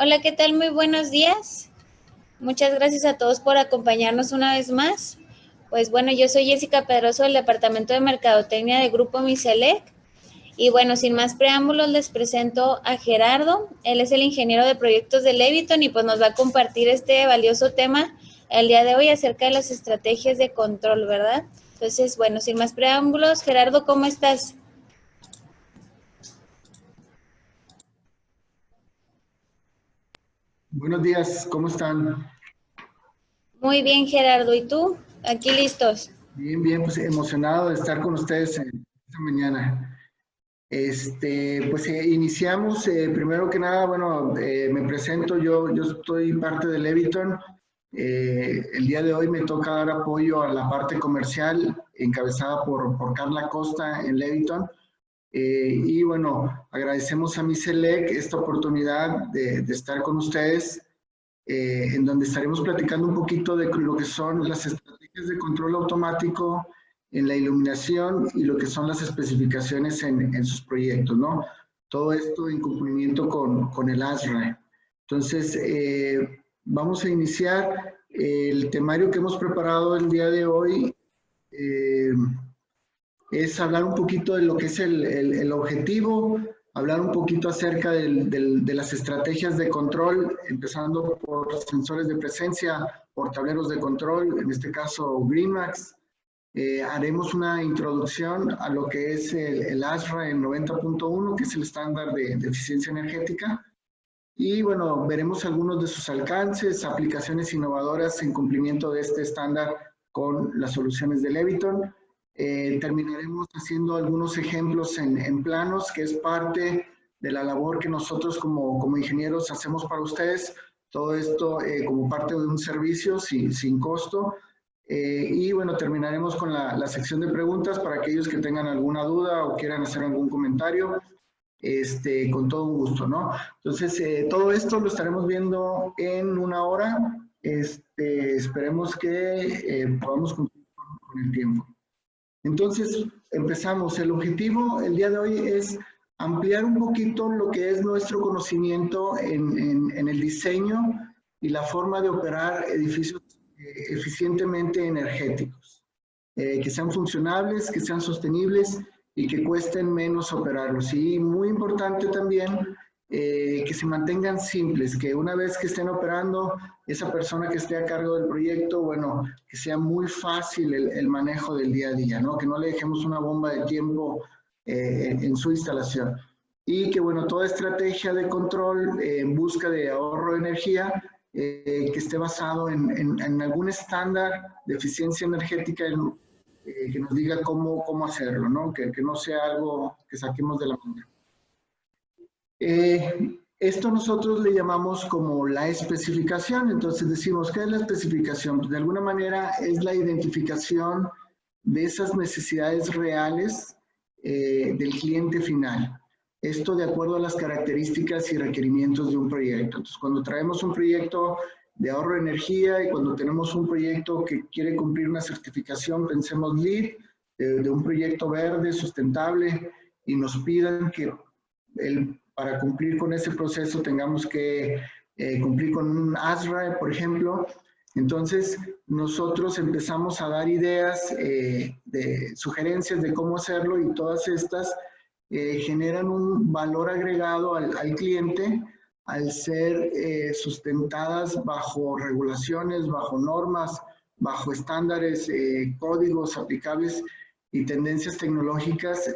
Hola, ¿qué tal? Muy buenos días. Muchas gracias a todos por acompañarnos una vez más. Pues bueno, yo soy Jessica Pedroso del Departamento de Mercadotecnia de Grupo Miselec. Y bueno, sin más preámbulos, les presento a Gerardo. Él es el ingeniero de proyectos de Leviton y pues nos va a compartir este valioso tema el día de hoy acerca de las estrategias de control, ¿verdad? Entonces, bueno, sin más preámbulos, Gerardo, ¿cómo estás? Buenos días, ¿cómo están? Muy bien, Gerardo. ¿Y tú? Aquí listos. Bien, bien, pues emocionado de estar con ustedes esta mañana. Pues iniciamos, primero que nada, bueno, me presento, yo estoy parte de Leviton. El día de hoy me toca dar apoyo a la parte comercial encabezada por Carla Costa en Leviton. Y bueno, agradecemos a Miselec esta oportunidad de estar con ustedes en donde estaremos platicando un poquito de lo que son las estrategias de control automático en la iluminación y lo que son las especificaciones en sus proyectos, ¿no? Todo esto en cumplimiento con el ASRAE. Entonces, vamos a iniciar el temario que hemos preparado el día de hoy. Eh, es hablar un poquito de lo que es el objetivo, hablar un poquito acerca de las estrategias de control, empezando por sensores de presencia, por tableros de control, en este caso GreenMax. Haremos una introducción a lo que es el ASRA en 90.1, que es el estándar de eficiencia energética. Y bueno, veremos algunos de sus alcances, aplicaciones innovadoras en cumplimiento de este estándar con las soluciones de Leviton. Terminaremos haciendo algunos ejemplos en planos, que es parte de la labor que nosotros como ingenieros hacemos para ustedes. Todo esto como parte de un servicio sin costo. Y bueno, terminaremos con la sección de preguntas para aquellos que tengan alguna duda o quieran hacer algún comentario. Con todo un gusto, ¿no? Entonces, todo esto lo estaremos viendo en una hora. Esperemos que podamos cumplir con el tiempo. Entonces, empezamos. El objetivo el día de hoy es ampliar un poquito lo que es nuestro conocimiento en el diseño y la forma de operar edificios eficientemente energéticos, que sean funcionables, que sean sostenibles y que cuesten menos operarlos. Y muy importante también que se mantengan simples, que una vez que estén operando, esa persona que esté a cargo del proyecto, bueno, que sea muy fácil el manejo del día a día, ¿no? Que no le dejemos una bomba de tiempo en su instalación. Y que, bueno, toda estrategia de control en busca de ahorro de energía que esté basado en algún estándar de eficiencia energética que nos diga cómo hacerlo, ¿no? Que no sea algo que saquemos de la manga. Esto nosotros le llamamos como la especificación. Entonces decimos, ¿qué es la especificación? Pues de alguna manera es la identificación de esas necesidades reales del cliente final. Esto de acuerdo a las características y requerimientos de un proyecto. Entonces, cuando traemos un proyecto de ahorro de energía y cuando tenemos un proyecto que quiere cumplir una certificación, pensemos LEED, de un proyecto verde, sustentable, y nos pidan que para cumplir con ese proceso tengamos que cumplir con un ASRAE, por ejemplo. Entonces, nosotros empezamos a dar ideas, de sugerencias de cómo hacerlo y todas estas generan un valor agregado al cliente al ser sustentadas bajo regulaciones, bajo normas, bajo estándares, códigos aplicables y tendencias tecnológicas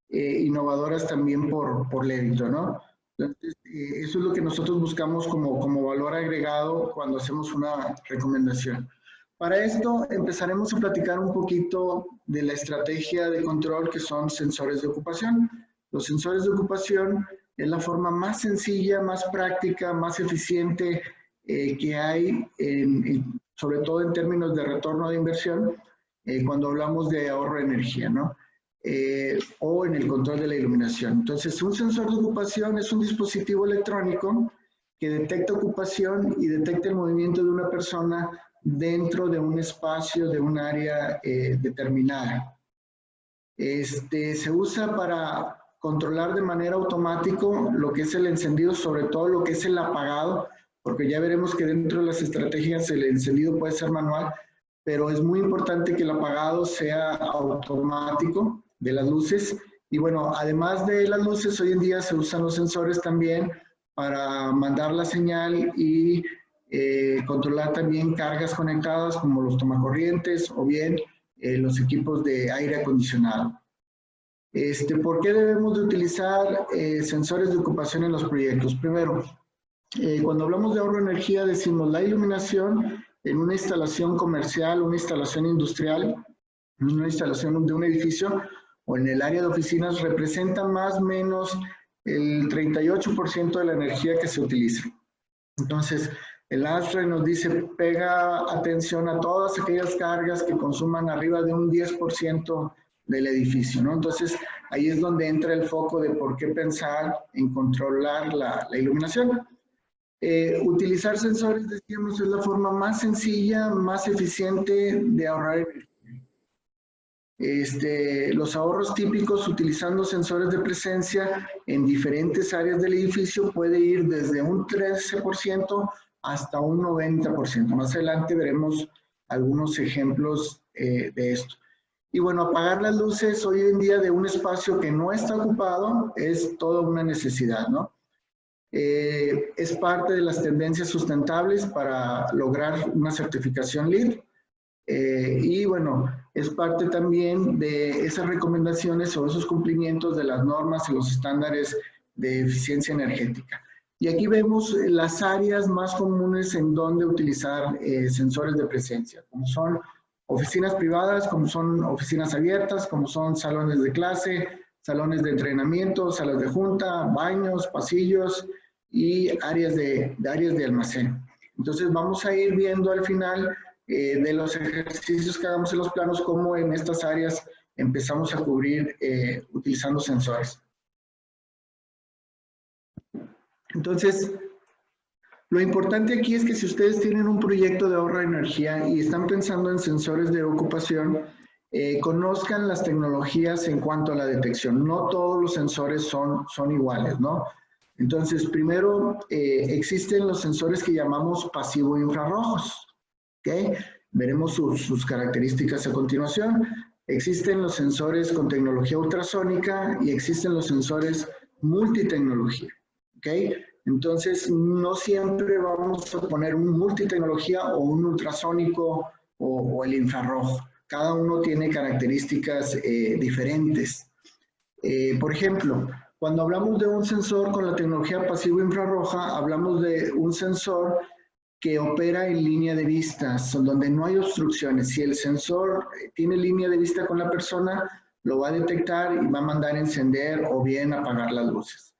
innovadoras también por Leviton, ¿no? Entonces, eso es lo que nosotros buscamos como valor agregado cuando hacemos una recomendación. Para esto empezaremos a platicar un poquito de la estrategia de control que son sensores de ocupación. Los sensores de ocupación es la forma más sencilla, más práctica, más eficiente que hay, sobre todo en términos de retorno de inversión, cuando hablamos de ahorro de energía, ¿no? O en el control de la iluminación. Entonces, un sensor de ocupación es un dispositivo electrónico que detecta ocupación y detecta el movimiento de una persona dentro de un espacio, de un área determinada. Se usa para controlar de manera automática lo que es el encendido, sobre todo lo que es el apagado, porque ya veremos que dentro de las estrategias el encendido puede ser manual, pero es muy importante que el apagado sea automático de las luces. Y bueno, además de las luces, hoy en día se usan los sensores también para mandar la señal y controlar también cargas conectadas como los tomacorrientes o bien los equipos de aire acondicionado. ¿Por qué debemos de utilizar sensores de ocupación en los proyectos? Primero, cuando hablamos de ahorro de energía decimos la iluminación en una instalación comercial, una instalación industrial, una instalación de un edificio o en el área de oficinas representa más o menos el 38% de la energía que se utiliza. Entonces, el ASHRAE nos dice, pega atención a todas aquellas cargas que consuman arriba de un 10% del edificio, ¿no? Entonces, ahí es donde entra el foco de por qué pensar en controlar la iluminación. Utilizar sensores, decíamos, es la forma más sencilla, más eficiente de ahorrar energía. Los ahorros típicos utilizando sensores de presencia en diferentes áreas del edificio puede ir desde un 13% hasta un 90%. Más adelante veremos algunos ejemplos de esto. Y bueno, apagar las luces hoy en día de un espacio que no está ocupado es toda una necesidad, ¿no? Es parte de las tendencias sustentables para lograr una certificación LEED. Y bueno, es parte también de esas recomendaciones o esos cumplimientos de las normas y los estándares de eficiencia energética. Y aquí vemos las áreas más comunes en donde utilizar sensores de presencia, como son oficinas privadas, como son oficinas abiertas, como son salones de clase, salones de entrenamiento, salas de junta, baños, pasillos y áreas de almacén. Entonces vamos a ir viendo al final de los ejercicios que hagamos en los planos, cómo en estas áreas empezamos a cubrir utilizando sensores. Entonces, lo importante aquí es que si ustedes tienen un proyecto de ahorro de energía y están pensando en sensores de ocupación, conozcan las tecnologías en cuanto a la detección. No todos los sensores son iguales, ¿no? Entonces, primero, existen los sensores que llamamos pasivo infrarrojos. ¿Okay? Veremos sus características a continuación. Existen los sensores con tecnología ultrasónica y existen los sensores multitecnología. ¿Okay? Entonces, no siempre vamos a poner un multitecnología o un ultrasónico o el infrarrojo. Cada uno tiene características diferentes. Por ejemplo, cuando hablamos de un sensor con la tecnología pasivo infrarroja, hablamos de un sensor que opera en línea de vista, donde no hay obstrucciones. Si el sensor tiene línea de vista con la persona, lo va a detectar y va a mandar a encender o bien apagar las luces.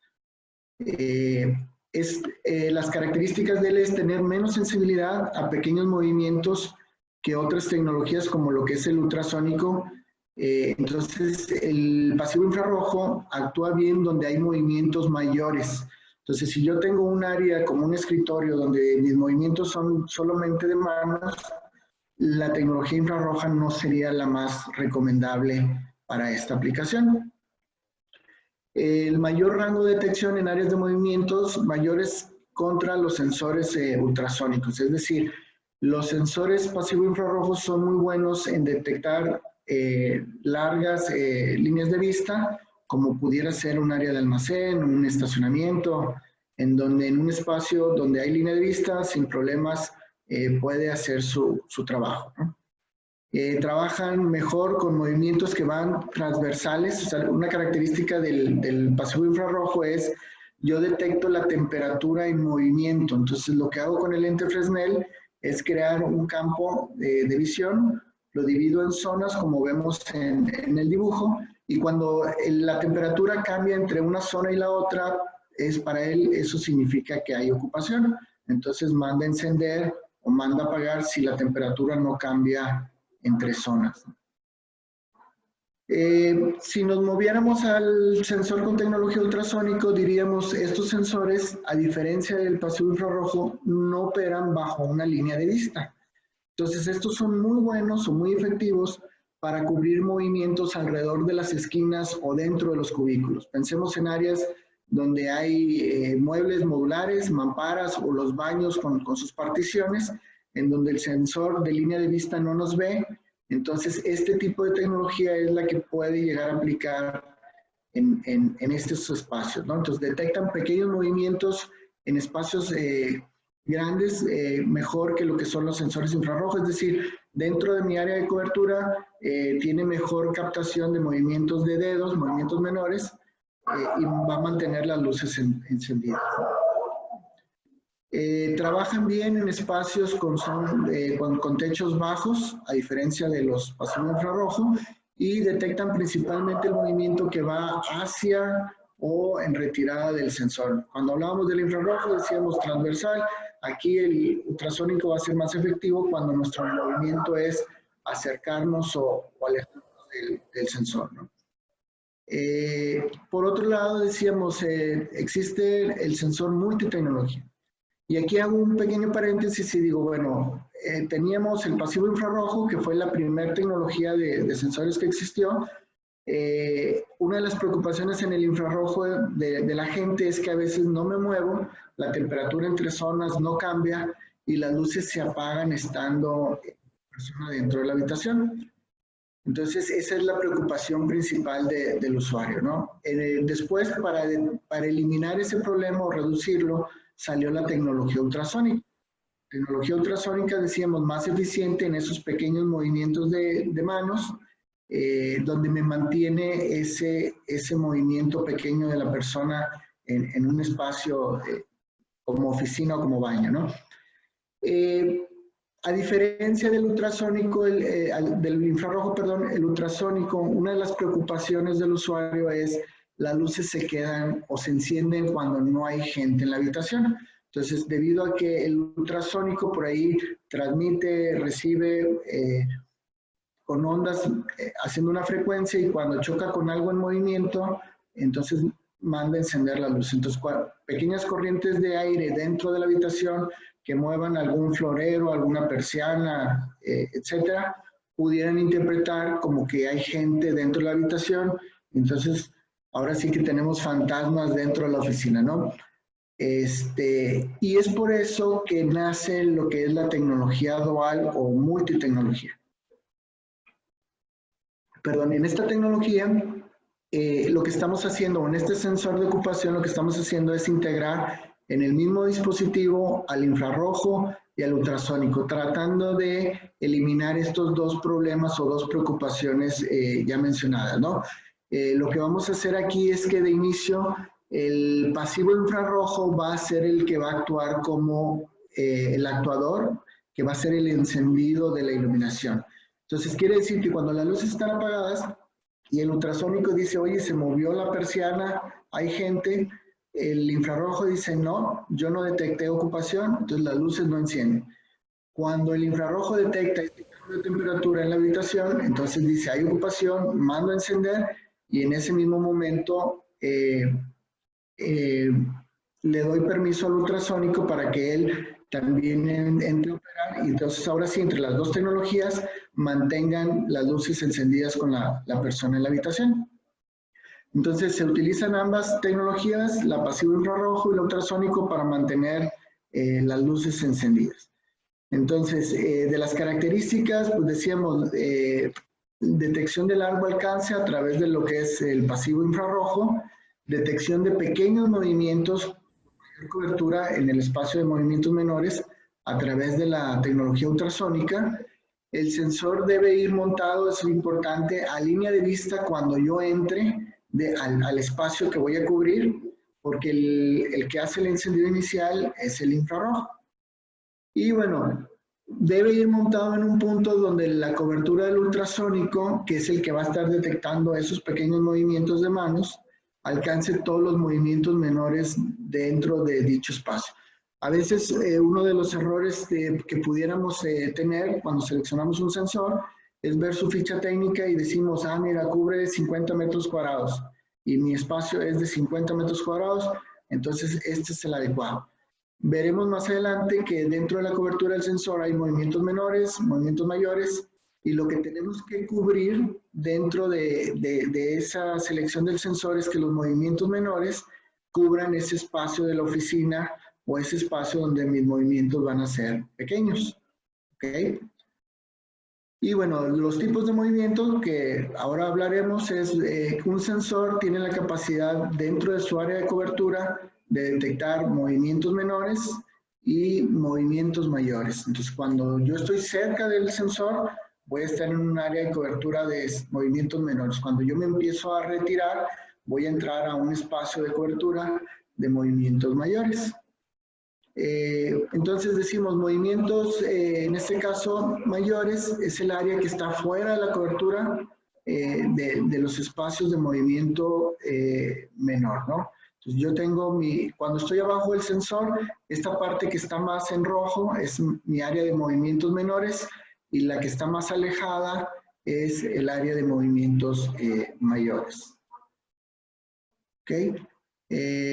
Las características de él es tener menos sensibilidad a pequeños movimientos que otras tecnologías como lo que es el ultrasónico. Entonces, el pasivo infrarrojo actúa bien donde hay movimientos mayores. Entonces, si yo tengo un área como un escritorio donde mis movimientos son solamente de manos, la tecnología infrarroja no sería la más recomendable para esta aplicación. El mayor rango de detección en áreas de movimientos mayores contra los sensores ultrasónicos, es decir, los sensores pasivo infrarrojos son muy buenos en detectar largas líneas de vista, como pudiera ser un área de almacén, un estacionamiento, en un espacio donde hay línea de vista, sin problemas, puede hacer su trabajo, ¿no? Trabajan mejor con movimientos que van transversales. O sea, una característica del pasivo infrarrojo es, yo detecto la temperatura en movimiento. Entonces, lo que hago con el lente Fresnel es crear un campo de visión, lo divido en zonas, como vemos en el dibujo, y cuando la temperatura cambia entre una zona y la otra, para él eso significa que hay ocupación. Entonces manda a encender o manda a apagar si la temperatura no cambia entre zonas. Si nos moviéramos al sensor con tecnología ultrasónico, diríamos estos sensores, a diferencia del pasivo infrarrojo, no operan bajo una línea de vista. Entonces estos son muy buenos o muy efectivos para cubrir movimientos alrededor de las esquinas o dentro de los cubículos. Pensemos en áreas donde hay muebles modulares, mamparas o los baños con sus particiones, en donde el sensor de línea de vista no nos ve. Entonces, este tipo de tecnología es la que puede llegar a aplicar en estos espacios, ¿no? Entonces, detectan pequeños movimientos en espacios grandes, mejor que lo que son los sensores infrarrojos, es decir, dentro de mi área de cobertura tiene mejor captación de movimientos de dedos, movimientos menores, y va a mantener las luces encendidas. Trabajan bien en espacios con techos bajos, a diferencia de los pasivos infrarrojos, y detectan principalmente el movimiento que va hacia o en retirada del sensor. Cuando hablábamos del infrarrojo decíamos transversal, aquí el ultrasónico va a ser más efectivo cuando nuestro movimiento es acercarnos o alejarnos del sensor, ¿no? Por otro lado decíamos, existe el sensor multitecnología. Y aquí hago un pequeño paréntesis y digo, bueno, teníamos el pasivo infrarrojo, que fue la primera tecnología de sensores que existió. Una de las preocupaciones en el infrarrojo de la gente es que a veces no me muevo, la temperatura entre zonas no cambia y las luces se apagan estando la persona dentro de la habitación. Entonces, esa es la preocupación principal del usuario, ¿no? Después, para eliminar ese problema o reducirlo, salió la tecnología ultrasónica. Tecnología ultrasónica, decíamos, más eficiente en esos pequeños movimientos de manos, donde me mantiene ese movimiento pequeño de la persona en un espacio como oficina o como baño, ¿no? A diferencia del ultrasónico, del infrarrojo, perdón, el ultrasónico, una de las preocupaciones del usuario es las luces se quedan o se encienden cuando no hay gente en la habitación. Entonces, debido a que el ultrasónico por ahí transmite, recibe con ondas haciendo una frecuencia y cuando choca con algo en movimiento, entonces manda a encender la luz. Entonces, pequeñas corrientes de aire dentro de la habitación que muevan algún florero, alguna persiana, etcétera, pudieran interpretar como que hay gente dentro de la habitación. Entonces, ahora sí que tenemos fantasmas dentro de la oficina, ¿no? Y es por eso que nace lo que es la tecnología dual o multitecnología. Perdón, en esta tecnología, lo que estamos haciendo, en este sensor de ocupación, lo que estamos haciendo es integrar en el mismo dispositivo al infrarrojo y al ultrasónico, tratando de eliminar estos dos problemas o dos preocupaciones ya mencionadas, ¿no? Lo que vamos a hacer aquí es que de inicio el pasivo infrarrojo va a ser el que va a actuar como el actuador, que va a ser el encendido de la iluminación. Entonces quiere decir que cuando las luces están apagadas y el ultrasónico dice, oye, se movió la persiana, hay gente, el infrarrojo dice, no, yo no detecté ocupación, entonces las luces no encienden. Cuando el infrarrojo detecta este cambio de temperatura en la habitación, entonces dice, hay ocupación, mando a encender y en ese mismo momento le doy permiso al ultrasónico para que él también entre a operar y entonces ahora sí, entre las dos tecnologías, mantengan las luces encendidas con la persona en la habitación. Entonces se utilizan ambas tecnologías, la pasivo infrarrojo y el ultrasónico, para mantener las luces encendidas. Entonces, de las características, pues decíamos, detección de largo alcance a través de lo que es el pasivo infrarrojo, detección de pequeños movimientos, mayor cobertura en el espacio de movimientos menores a través de la tecnología ultrasónica. El sensor debe ir montado, es importante, a línea de vista cuando yo entre al espacio que voy a cubrir, porque el que hace el encendido inicial es el infrarrojo. Y bueno, debe ir montado en un punto donde la cobertura del ultrasónico, que es el que va a estar detectando esos pequeños movimientos de manos, alcance todos los movimientos menores dentro de dicho espacio. A veces uno de los errores que pudiéramos tener cuando seleccionamos un sensor es ver su ficha técnica y decimos, ah, mira, cubre 50 metros cuadrados y mi espacio es de 50 metros cuadrados, entonces este es el adecuado. Veremos más adelante que dentro de la cobertura del sensor hay movimientos menores, movimientos mayores, Y lo que tenemos que cubrir dentro de esa selección del sensor es que los movimientos menores cubran ese espacio de la oficina o ese espacio donde mis movimientos van a ser pequeños. ¿Ok? Y bueno, los tipos de movimientos que ahora hablaremos es un sensor tiene la capacidad dentro de su área de cobertura de detectar movimientos menores y movimientos mayores. Entonces, cuando yo estoy cerca del sensor, voy a estar en un área de cobertura de movimientos menores. Cuando yo me empiezo a retirar, voy a entrar a un espacio de cobertura de movimientos mayores. Entonces decimos movimientos, en este caso mayores, es el área que está fuera de la cobertura de los espacios de movimiento menor, ¿no? Entonces yo tengo cuando estoy abajo del sensor, esta parte que está más en rojo es mi área de movimientos menores y la que está más alejada es el área de movimientos mayores. ¿Ok?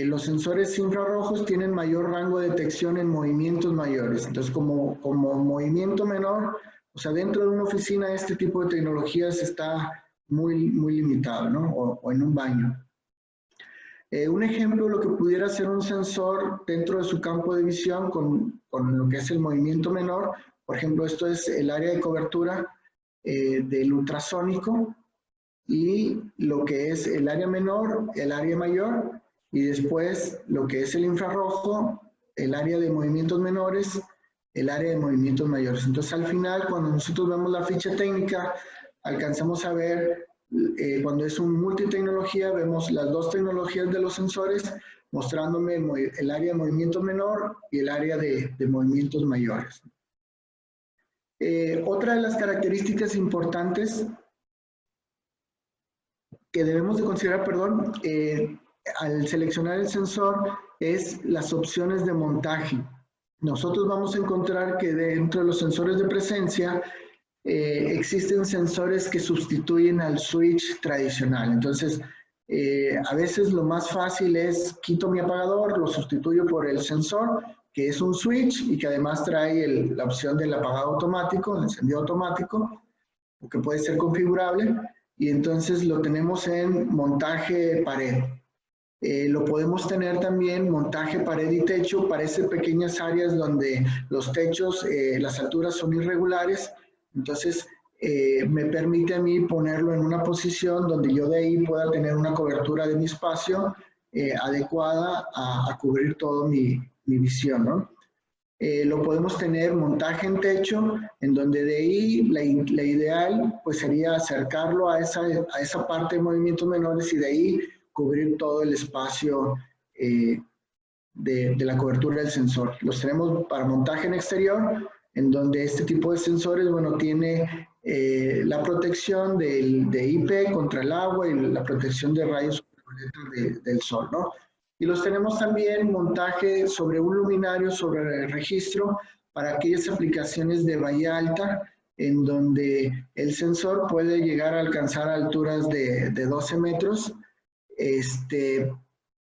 Los sensores infrarrojos tienen mayor rango de detección en movimientos mayores. Entonces, como movimiento menor, o sea, dentro de una oficina este tipo de tecnologías está muy limitado, ¿no? O en un baño. Un ejemplo de lo que pudiera ser un sensor dentro de su campo de visión con lo que es el movimiento menor, por ejemplo, esto es el área de cobertura del ultrasónico y lo que es el área menor, el área mayor, y después lo que es el infrarrojo, el área de movimientos menores, el área de movimientos mayores. Entonces, al final, cuando nosotros vemos la ficha técnica, alcanzamos a ver, cuando es un multitecnología, vemos las dos tecnologías de los sensores, mostrándome el área de movimiento menor y el área de movimientos mayores. Otra de las características importantes que debemos de considerar, perdón, al seleccionar el sensor es las opciones de montaje. Nosotros vamos a encontrar que dentro de los sensores de presencia existen sensores que sustituyen al switch tradicional. Entonces, a veces lo más fácil es quito mi apagador, lo sustituyo por el sensor, que es un switch y que además trae la opción del apagado automático, el encendido automático, o que puede ser configurable, y entonces lo tenemos en montaje pared. Lo podemos tener también montaje pared y techo, parece pequeñas áreas donde los techos, las alturas son irregulares, entonces me permite a mí ponerlo en una posición donde yo de ahí pueda tener una cobertura de mi espacio adecuada a cubrir todo mi visión, ¿no? Lo podemos tener montaje en techo, en donde de ahí la ideal pues sería acercarlo a esa parte de movimientos menores y de ahí cubrir todo el espacio de la cobertura del sensor. Los tenemos para montaje en exterior, en donde este tipo de sensores, bueno, tiene la protección de IP contra el agua y la protección de rayos ultravioletas del sol, ¿no? Y los tenemos también montaje sobre un luminario, sobre el registro, para aquellas aplicaciones de bahía alta, en donde el sensor puede llegar a alcanzar alturas de 12 metros.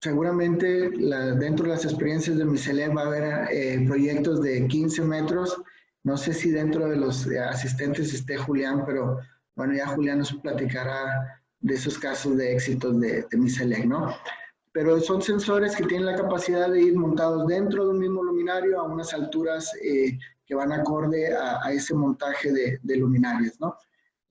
Seguramente dentro de las experiencias de MISELEC va a haber proyectos de 15 metros. No sé si dentro de los asistentes esté Julián, pero bueno, ya Julián nos platicará de esos casos de éxitos de MISELEC, ¿no? Pero son sensores que tienen la capacidad de ir montados dentro de un mismo luminario a unas alturas que van acorde a ese montaje de luminarias, ¿no?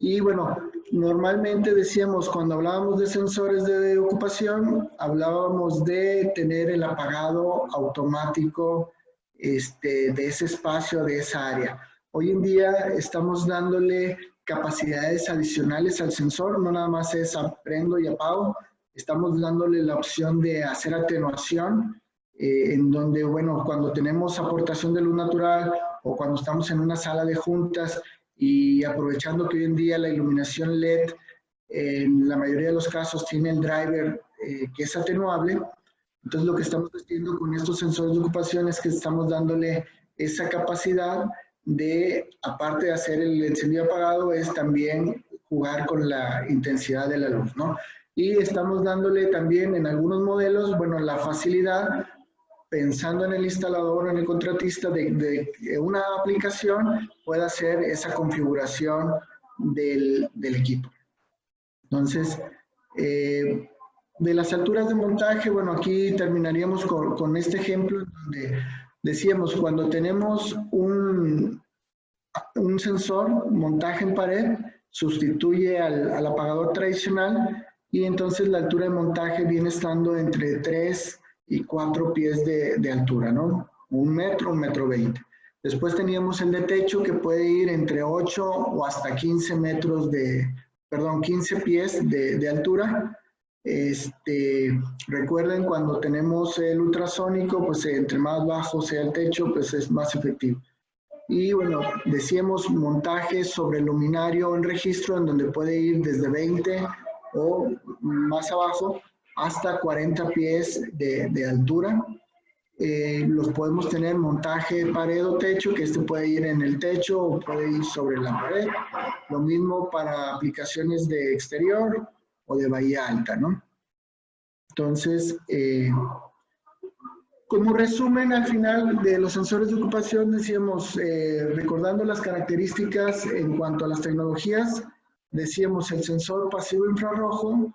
Y bueno, normalmente decíamos, cuando hablábamos de sensores de ocupación, hablábamos de tener el apagado automático de ese espacio, de esa área. Hoy en día estamos dándole capacidades adicionales al sensor, no nada más es prendo y apago, estamos dándole la opción de hacer atenuación, en donde, bueno, cuando tenemos aportación de luz natural o cuando estamos en una sala de juntas y aprovechando que hoy en día la iluminación LED en la mayoría de los casos tiene el driver que es atenuable, entonces lo que estamos haciendo con estos sensores de ocupación es que estamos dándole esa capacidad de, aparte de hacer el encendido apagado, es también jugar con la intensidad de la luz, ¿no? Y estamos dándole también en algunos modelos, bueno, la facilidad, pensando en el instalador o en el contratista, de que una aplicación pueda hacer esa configuración del equipo. Entonces, de las alturas de montaje, bueno, aquí terminaríamos con este ejemplo donde decíamos, cuando tenemos un sensor, montaje en pared, sustituye al apagador tradicional y entonces la altura de montaje viene estando entre 3 y 4 pies de altura, ¿no? 1 metro 20. Después teníamos el de techo que puede ir entre 8 o hasta 15 metros 15 pies de altura. Recuerden, cuando tenemos el ultrasónico, pues entre más bajo sea el techo, pues es más efectivo. Y bueno, decíamos montajes sobre luminario en registro, en donde puede ir desde 20 o más abajo hasta 40 pies de altura. Los podemos tener montaje pared o techo, que puede ir en el techo o puede ir sobre la pared. Lo mismo para aplicaciones de exterior o de bahía alta, ¿no? Entonces, como resumen, al final de los sensores de ocupación, decíamos, recordando las características en cuanto a las tecnologías, decíamos, el sensor pasivo infrarrojo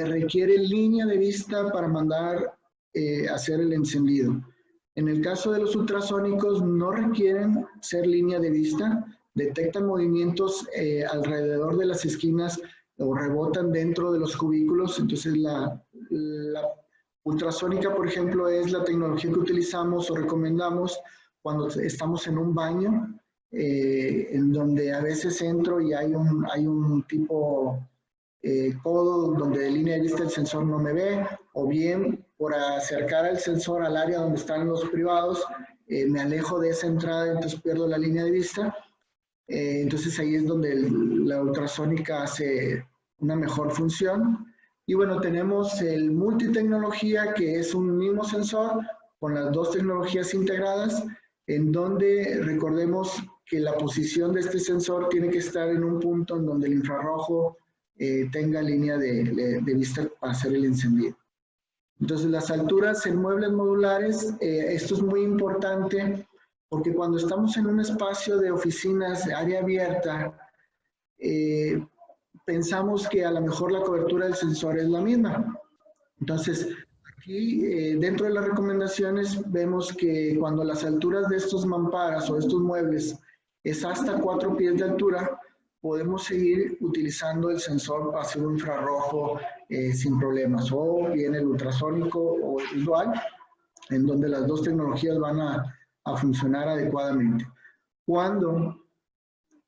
requiere línea de vista para mandar hacer el encendido. En el caso de los ultrasónicos, no requieren ser línea de vista, detectan movimientos alrededor de las esquinas o rebotan dentro de los cubículos. Entonces, la ultrasónica, por ejemplo, es la tecnología que utilizamos o recomendamos cuando estamos en un baño, en donde a veces entro y hay un tipo codo donde de línea de vista el sensor no me ve, o bien por acercar el sensor al área donde están los privados, me alejo de esa entrada, entonces pierdo la línea de vista. Entonces ahí es donde la ultrasónica hace una mejor función. Y bueno, tenemos el multitecnología, que es un mismo sensor con las dos tecnologías integradas, en donde recordemos que la posición de este sensor tiene que estar en un punto en donde el infrarrojo tenga línea de vista para hacer el encendido. Entonces, las alturas en muebles modulares, esto es muy importante porque cuando estamos en un espacio de oficinas, área abierta, pensamos que a lo mejor la cobertura del sensor es la misma. Entonces, aquí dentro de las recomendaciones vemos que cuando las alturas de estos mamparas o estos muebles es hasta 4 pies de altura, podemos seguir utilizando el sensor pasivo infrarrojo sin problemas, o bien el ultrasónico o el dual, en donde las dos tecnologías van a funcionar adecuadamente. Cuando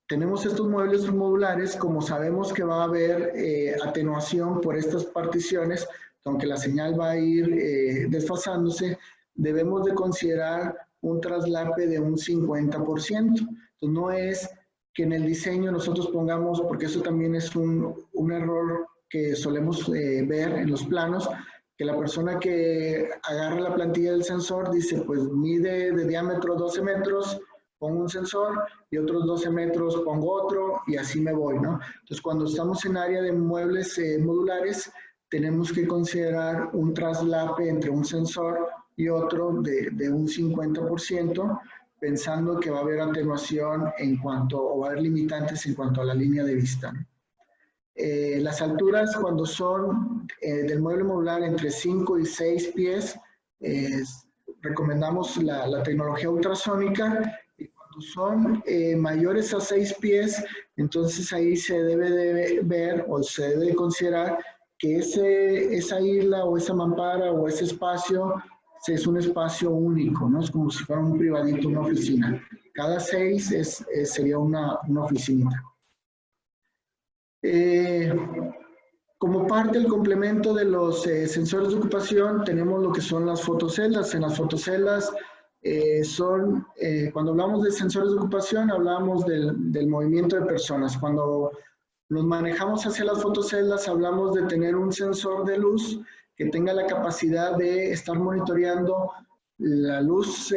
tenemos estos muebles modulares, como sabemos que va a haber atenuación por estas particiones, aunque la señal va a ir desfasándose, debemos de considerar un traslape de un 50%. Entonces, no es que en el diseño nosotros pongamos, porque eso también es un error que solemos ver en los planos, que la persona que agarra la plantilla del sensor dice, pues mide de diámetro 12 metros, pongo un sensor y otros 12 metros pongo otro y así me voy, ¿no? Entonces, cuando estamos en área de muebles modulares, tenemos que considerar un traslape entre un sensor y otro de un 50%, pensando que va a haber atenuación o va a haber limitantes en cuanto a la línea de vista, ¿no? Las alturas cuando son del mueble modular entre 5 y 6 pies, recomendamos la tecnología ultrasónica, y cuando son mayores a 6 pies, entonces ahí se debe de ver o se debe de considerar que esa isla o esa mampara o ese espacio es un espacio único, ¿no? Es como si fuera un privadito, una oficina. Cada 6 sería una oficinita. Como parte del complemento de los sensores de ocupación, tenemos lo que son las fotoceldas. En las fotoceldas cuando hablamos de sensores de ocupación, hablamos del movimiento de personas. Cuando nos manejamos hacia las fotoceldas, hablamos de tener un sensor de luz que tenga la capacidad de estar monitoreando la luz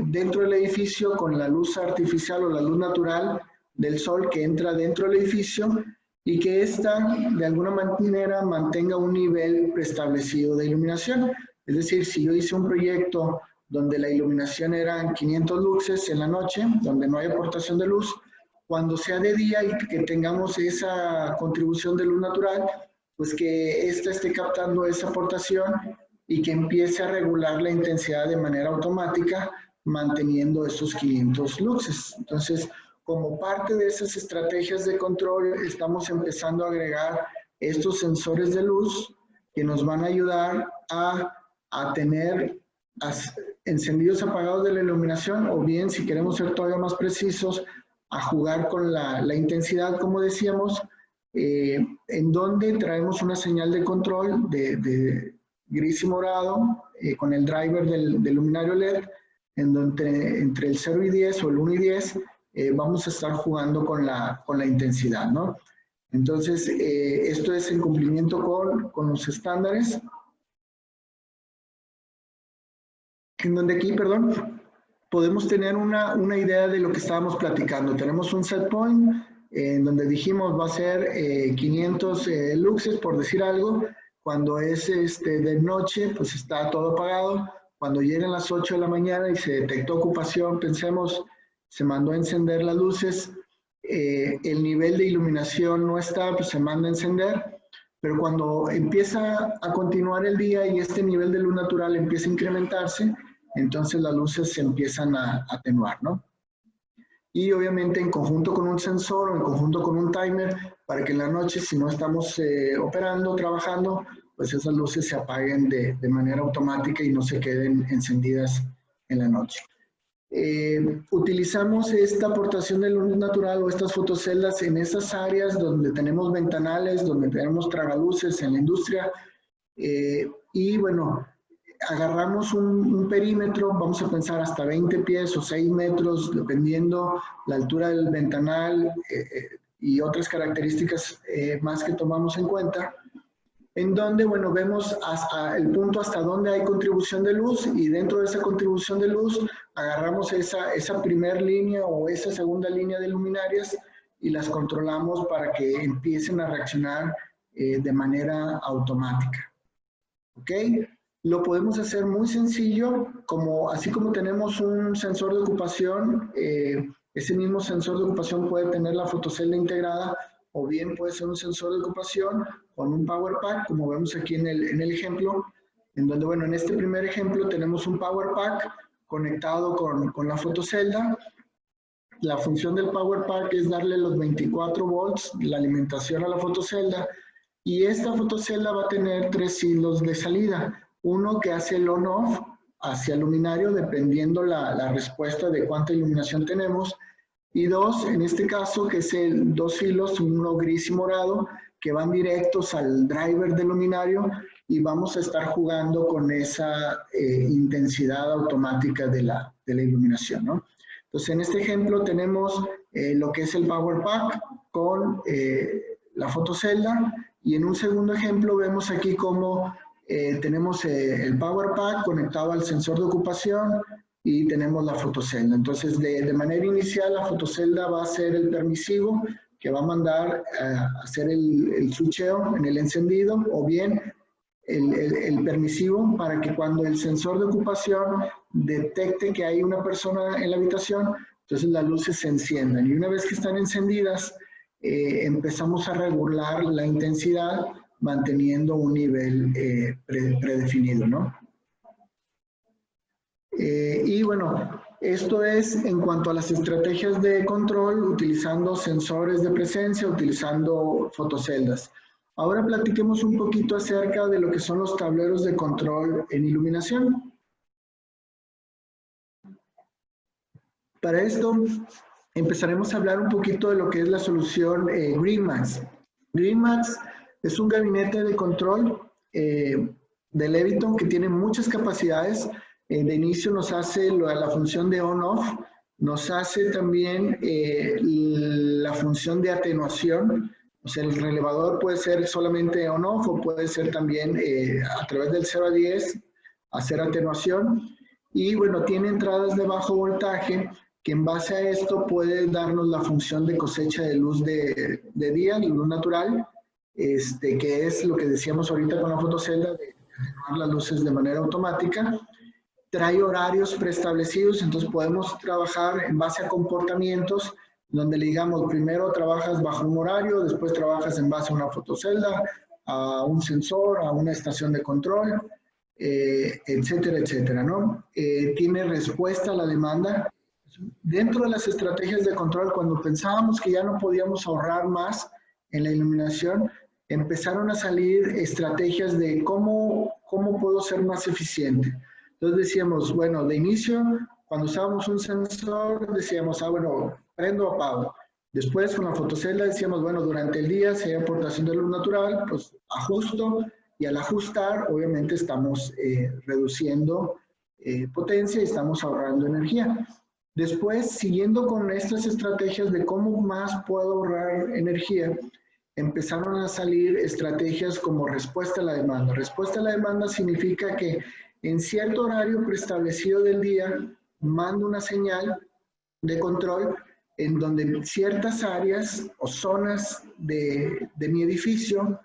dentro del edificio con la luz artificial o la luz natural del sol que entra dentro del edificio, y que ésta de alguna manera mantenga un nivel preestablecido de iluminación. Es decir, si yo hice un proyecto donde la iluminación eran 500 luxes en la noche, donde no hay aportación de luz, cuando sea de día y que tengamos esa contribución de luz natural, pues que ésta esté captando esa aportación y que empiece a regular la intensidad de manera automática, manteniendo esos 500 luxes. Entonces, como parte de esas estrategias de control, estamos empezando a agregar estos sensores de luz que nos van a ayudar a tener encendidos apagados de la iluminación, o bien, si queremos ser todavía más precisos, a jugar con la intensidad, como decíamos, en donde traemos una señal de control de gris y morado con el driver del luminario LED, en donde entre el 0 y 10 o el 1 y 10 vamos a estar jugando con la intensidad, ¿no? Entonces, esto es en cumplimiento con los estándares. En donde aquí, perdón, podemos tener una idea de lo que estábamos platicando. Tenemos un set point en donde dijimos va a ser 500 luxes, por decir algo. Cuando es de noche, pues está todo apagado. Cuando llegan las 8 de la mañana y se detectó ocupación, pensemos, se mandó a encender las luces, el nivel de iluminación no está, pues se manda a encender. Pero cuando empieza a continuar el día y este nivel de luz natural empieza a incrementarse, entonces las luces se empiezan a atenuar, ¿no? Y obviamente en conjunto con un sensor o en conjunto con un timer, para que en la noche, si no estamos operando, trabajando, pues esas luces se apaguen de manera automática y no se queden encendidas en la noche. Utilizamos esta aportación de luz natural o estas fotoceldas en esas áreas donde tenemos ventanales, donde tenemos tragaluces en la industria, y bueno, agarramos un perímetro, vamos a pensar hasta 20 pies o 6 metros, dependiendo la altura del ventanal y otras características más que tomamos en cuenta, en donde, bueno, vemos hasta el punto hasta donde hay contribución de luz, y dentro de esa contribución de luz agarramos esa primer línea o esa segunda línea de luminarias y las controlamos para que empiecen a reaccionar de manera automática. ¿Ok? Lo podemos hacer muy sencillo, así como tenemos un sensor de ocupación, ese mismo sensor de ocupación puede tener la fotocelda integrada, o bien puede ser un sensor de ocupación con un power pack, como vemos aquí en el ejemplo, en donde, bueno, en este primer ejemplo tenemos un power pack conectado con la fotocelda. La función del power pack es darle los 24 volts, la alimentación a la fotocelda, y esta fotocelda va a tener 3 hilos de salida. Uno que hace el on-off hacia el luminario, dependiendo la respuesta de cuánta iluminación tenemos. Y 2, en este caso, que es 2 hilos, uno gris y morado, que van directos al driver del luminario, y vamos a estar jugando con esa intensidad automática de la iluminación, ¿no? Entonces, en este ejemplo tenemos lo que es el Power Pack con la fotocelda, y en un segundo ejemplo vemos aquí cómo tenemos el Power Pack conectado al sensor de ocupación y tenemos la fotocelda. Entonces, de manera inicial, la fotocelda va a ser el permisivo que va a mandar a hacer el switcheo en el encendido, o bien el permisivo para que cuando el sensor de ocupación detecte que hay una persona en la habitación, entonces las luces se enciendan. Y una vez que están encendidas, empezamos a regular la intensidad manteniendo un nivel predefinido, ¿no? Y bueno, esto es en cuanto a las estrategias de control, utilizando sensores de presencia, utilizando fotoceldas. Ahora platiquemos un poquito acerca de lo que son los tableros de control en iluminación. Para esto empezaremos a hablar un poquito de lo que es la solución GreenMax. GreenMax es un gabinete de control de Leviton que tiene muchas capacidades. De inicio nos hace la función de on-off, nos hace también la función de atenuación. O sea, el relevador puede ser solamente on-off o puede ser también a través del 0 a 10 hacer atenuación. Y bueno, tiene entradas de bajo voltaje que en base a esto puede darnos la función de cosecha de luz de día, de luz natural, que es lo que decíamos ahorita con la fotocelda, de atenuar las luces de manera automática. Trae horarios preestablecidos, entonces podemos trabajar en base a comportamientos donde le digamos, primero trabajas bajo un horario, después trabajas en base a una fotocelda, a un sensor, a una estación de control, etcétera, etcétera, ¿no? Tiene respuesta a la demanda. Dentro de las estrategias de control, cuando pensábamos que ya no podíamos ahorrar más en la iluminación, empezaron a salir estrategias de cómo puedo ser más eficiente. Entonces decíamos, bueno, de inicio, cuando usábamos un sensor, decíamos, bueno, prendo o apago. Después con la fotocelda decíamos, bueno, durante el día, si hay aportación de luz natural, pues ajusto, y al ajustar, obviamente estamos reduciendo potencia y estamos ahorrando energía. Después, siguiendo con estas estrategias de cómo más puedo ahorrar energía, empezaron a salir estrategias como respuesta a la demanda. Respuesta a la demanda significa que en cierto horario preestablecido del día, mando una señal de control en donde ciertas áreas o zonas de mi edificio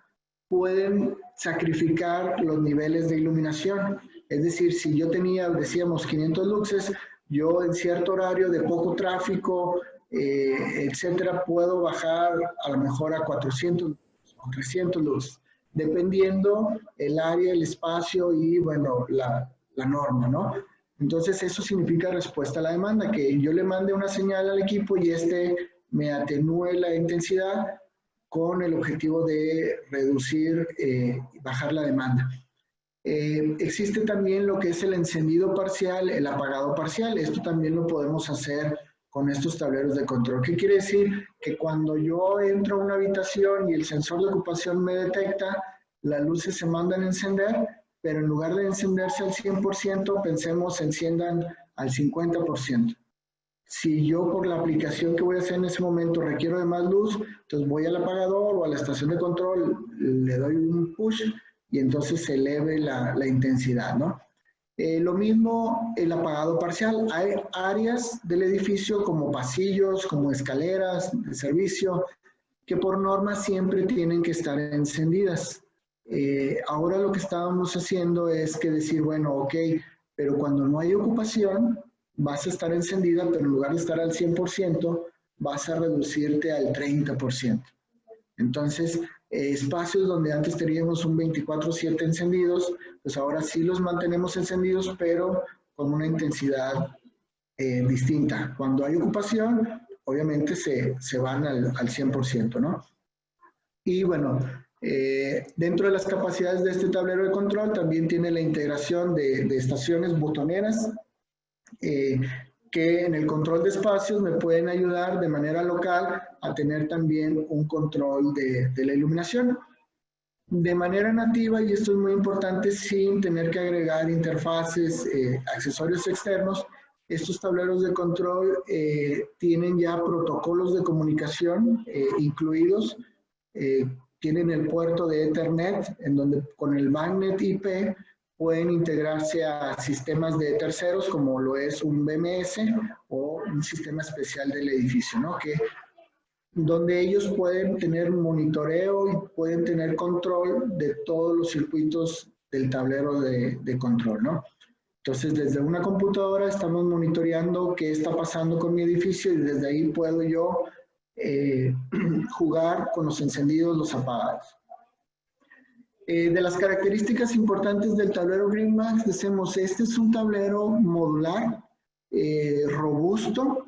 pueden sacrificar los niveles de iluminación. Es decir, si yo tenía, decíamos, 500 luxes, yo en cierto horario de poco tráfico, etcétera, puedo bajar a lo mejor a 400 o 300 luces, dependiendo el área, el espacio y, bueno, la norma, ¿no? Entonces, eso significa respuesta a la demanda, que yo le mande una señal al equipo y me atenúe la intensidad con el objetivo de reducir y bajar la demanda. Existe también lo que es el encendido parcial, el apagado parcial. Esto también lo podemos hacer con estos tableros de control. ¿Qué quiere decir? Que cuando yo entro a una habitación y el sensor de ocupación me detecta, las luces se mandan a encender, pero en lugar de encenderse al 100%, pensemos se enciendan al 50%. Si yo por la aplicación que voy a hacer en ese momento requiero de más luz, entonces voy al apagador o a la estación de control, le doy un push y entonces se eleve la intensidad, ¿no? Lo mismo el apagado parcial. Hay áreas del edificio como pasillos, como escaleras de servicio, que por norma siempre tienen que estar encendidas. Ahora lo que estábamos haciendo es que decir, bueno, ok, pero cuando no hay ocupación, vas a estar encendida, pero en lugar de estar al 100%, vas a reducirte al 30%. Entonces, espacios donde antes teníamos un 24/7 encendidos, pues ahora sí los mantenemos encendidos, pero con una intensidad distinta. Cuando hay ocupación, obviamente se van al 100%, ¿no? Y bueno, dentro de las capacidades de este tablero de control también tiene la integración de estaciones botoneras, que en el control de espacios me pueden ayudar de manera local a tener también un control de la iluminación. De manera nativa, y esto es muy importante, sin tener que agregar interfaces, accesorios externos, estos tableros de control tienen ya protocolos de comunicación incluidos. Tienen el puerto de Ethernet, en donde con el Magnet IP pueden integrarse a sistemas de terceros, como lo es un BMS o un sistema especial del edificio, ¿no? Donde ellos pueden tener monitoreo y pueden tener control de todos los circuitos del tablero de control, ¿no? Entonces, desde una computadora estamos monitoreando qué está pasando con mi edificio y desde ahí puedo yo jugar con los encendidos, los apagados. De las características importantes del tablero GreenMax, decimos, este es un tablero modular, robusto.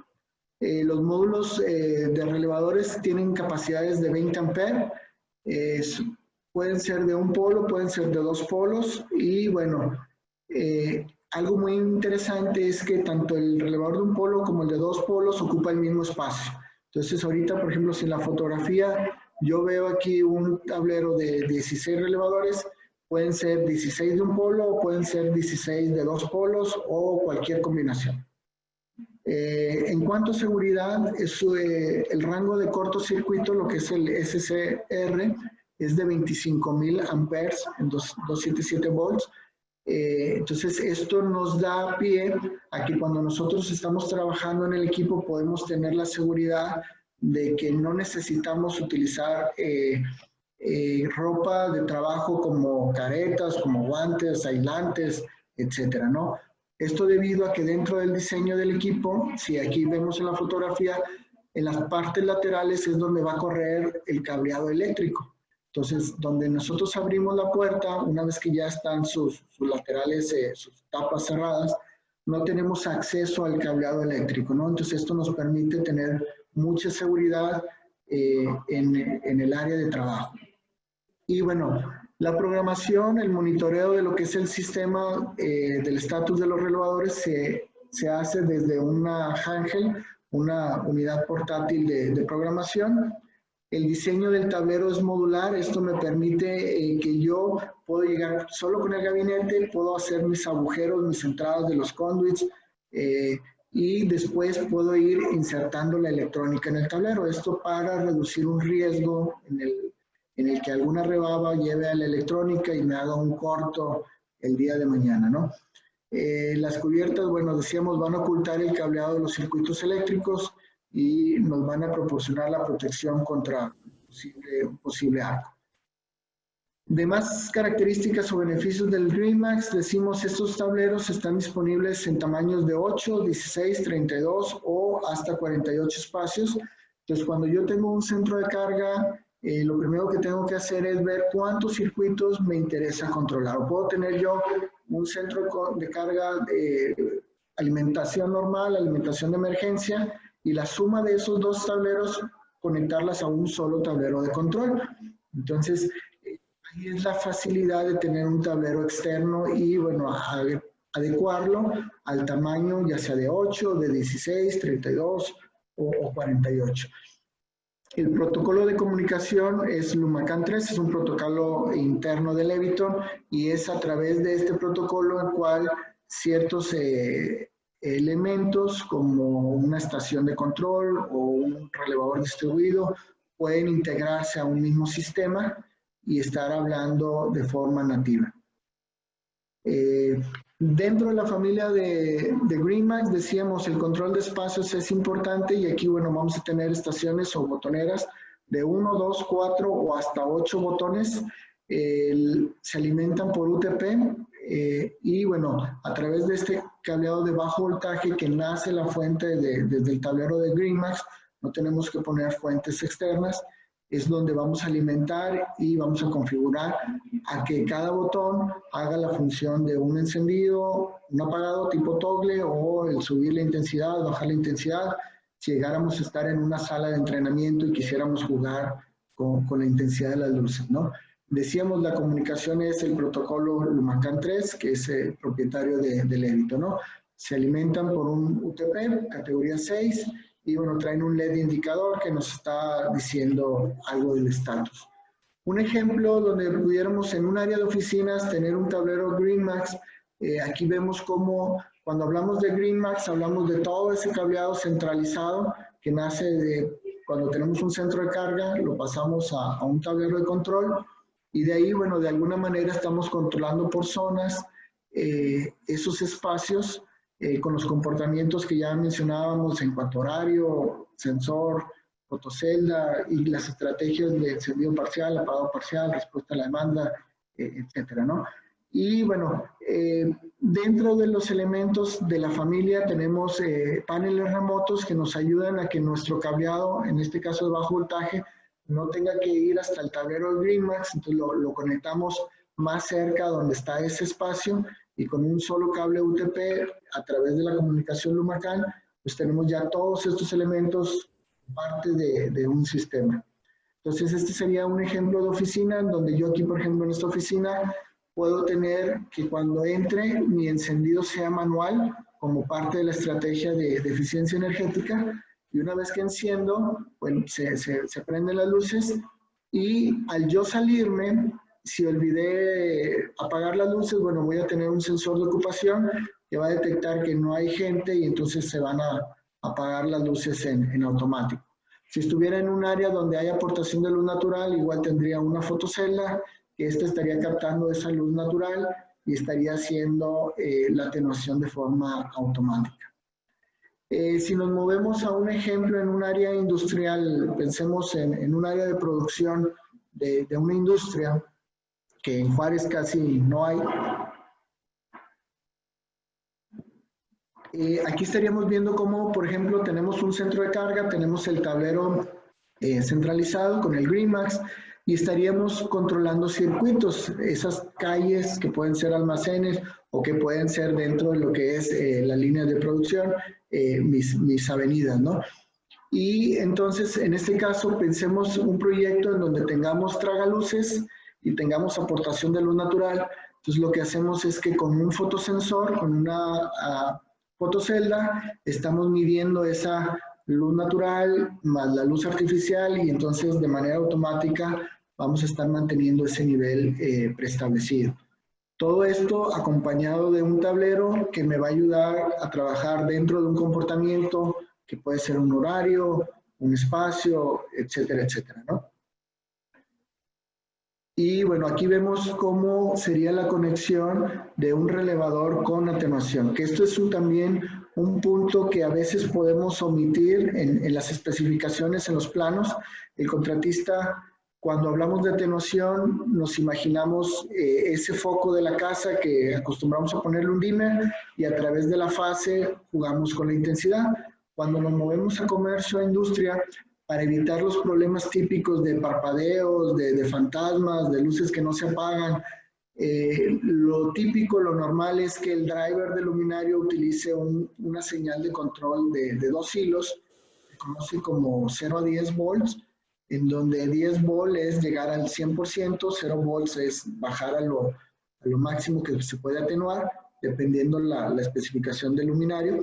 Los módulos de relevadores tienen capacidades de 20 amperes, pueden ser de un polo, pueden ser de dos polos, y bueno, algo muy interesante es que tanto el relevador de un polo como el de dos polos ocupa el mismo espacio. Entonces ahorita, por ejemplo, si en la fotografía yo veo aquí un tablero de 16 relevadores, pueden ser 16 de un polo, pueden ser 16 de dos polos o cualquier combinación. En cuanto a seguridad, el rango de cortocircuito, lo que es el SCR, es de 25,000 amperes en 277 volts. Entonces, esto nos da pie a que cuando nosotros estamos trabajando en el equipo podemos tener la seguridad de que no necesitamos utilizar ropa de trabajo como caretas, como guantes, aislantes, etcétera, ¿no? Esto debido a que dentro del diseño del equipo, si aquí vemos en la fotografía, en las partes laterales es donde va a correr el cableado eléctrico. Entonces, donde nosotros abrimos la puerta, una vez que ya están sus laterales, sus tapas cerradas, no tenemos acceso al cableado eléctrico, ¿no? Entonces, esto nos permite tener mucha seguridad en el área de trabajo. Y bueno, la programación, el monitoreo de lo que es el sistema del estatus de los relevadores se hace desde una handheld, una unidad portátil de programación. El diseño del tablero es modular, esto me permite que yo puedo llegar solo con el gabinete, puedo hacer mis agujeros, mis entradas de los conduits, y después puedo ir insertando la electrónica en el tablero. Esto para reducir un riesgo en el que alguna rebaba lleve a la electrónica y me haga un corto el día de mañana, ¿no? Las cubiertas, bueno, decíamos, van a ocultar el cableado de los circuitos eléctricos y nos van a proporcionar la protección contra un posible arco. Demás características o beneficios del GreenMax, decimos, estos tableros están disponibles en tamaños de 8, 16, 32 o hasta 48 espacios. Entonces, cuando yo tengo un centro de carga, lo primero que tengo que hacer es ver cuántos circuitos me interesa controlar. O puedo tener yo un centro de carga de alimentación normal, alimentación de emergencia, y la suma de esos dos tableros, conectarlas a un solo tablero de control. Entonces, ahí es la facilidad de tener un tablero externo y, bueno, adecuarlo al tamaño, ya sea de 8, de 16, 32 o 48. El protocolo de comunicación es Lumacan 3, es un protocolo interno de Leviton y es a través de este protocolo en el cual ciertos elementos como una estación de control o un relevador distribuido pueden integrarse a un mismo sistema y estar hablando de forma nativa. Dentro de la familia de GreenMax, decíamos, el control de espacios es importante y aquí, bueno, vamos a tener estaciones o botoneras de 1, 2, 4 o hasta 8 botones. Se alimentan por UTP y, bueno, a través de este cableado de bajo voltaje que nace la fuente desde el tablero de GreenMax, no tenemos que poner fuentes externas, es donde vamos a alimentar y vamos a configurar a que cada botón haga la función de un encendido, un apagado tipo toggle o el subir la intensidad, bajar la intensidad, si llegáramos a estar en una sala de entrenamiento y quisiéramos jugar con la intensidad de las luces, ¿no? Decíamos, la comunicación es el protocolo Lumacan 3, que es propietario de Leviton, ¿no? Se alimentan por un UTP, categoría 6, y, bueno, traen un LED indicador que nos está diciendo algo del estatus. Un ejemplo donde pudiéramos en un área de oficinas tener un tablero GreenMax, aquí vemos cómo cuando hablamos de GreenMax hablamos de todo ese cableado centralizado que nace de cuando tenemos un centro de carga, lo pasamos a un tablero de control y de ahí, bueno, de alguna manera estamos controlando por zonas esos espacios con los comportamientos que ya mencionábamos en cuanto a horario, sensor, fotocelda y las estrategias de encendido parcial, apagado parcial, respuesta a la demanda, etcétera, ¿no? Y, bueno, dentro de los elementos de la familia tenemos paneles remotos que nos ayudan a que nuestro cableado, en este caso de bajo voltaje, no tenga que ir hasta el tablero de GreenMax, entonces lo conectamos más cerca donde está ese espacio y con un solo cable UTP a través de la comunicación Lumacan, pues tenemos ya todos estos elementos parte de un sistema. Entonces, este sería un ejemplo de oficina, en donde yo aquí, por ejemplo, en esta oficina, puedo tener que cuando entre mi encendido sea manual, como parte de la estrategia de eficiencia energética, y una vez que enciendo, bueno, se prenden las luces, y al yo salirme, si olvidé apagar las luces, bueno, voy a tener un sensor de ocupación que va a detectar que no hay gente y entonces se van a apagar las luces en automático. Si estuviera en un área donde hay aportación de luz natural, igual tendría una fotocelda que estaría captando esa luz natural y estaría haciendo la atenuación de forma automática. Si nos movemos a un ejemplo en un área industrial, pensemos en un área de producción de una industria, que en Juárez casi no hay. Aquí estaríamos viendo cómo, por ejemplo, tenemos un centro de carga, tenemos el tablero centralizado con el GreenMax y estaríamos controlando circuitos, esas calles que pueden ser almacenes o que pueden ser dentro de lo que es la línea de producción, mis avenidas, ¿no? Y entonces, en este caso, pensemos un proyecto en donde tengamos tragaluces y tengamos aportación de luz natural. Entonces, lo que hacemos es que con un fotosensor, con una fotocelda, estamos midiendo esa luz natural más la luz artificial y entonces de manera automática vamos a estar manteniendo ese nivel preestablecido. Todo esto acompañado de un tablero que me va a ayudar a trabajar dentro de un comportamiento que puede ser un horario, un espacio, etcétera, etcétera, ¿no? Y bueno, aquí vemos cómo sería la conexión de un relevador con atenuación, que esto es también un punto que a veces podemos omitir en las especificaciones, en los planos. El contratista, cuando hablamos de atenuación, nos imaginamos ese foco de la casa que acostumbramos a ponerle un dimmer y a través de la fase jugamos con la intensidad. Cuando nos movemos a comercio, a industria, para evitar los problemas típicos de parpadeos, de fantasmas, de luces que no se apagan. Lo típico, lo normal es que el driver del luminario utilice una señal de control de 2 hilos, se conoce como 0 a 10 volts, en donde 10 volts es llegar al 100%, 0 volts es bajar a lo máximo que se puede atenuar, dependiendo la especificación del luminario.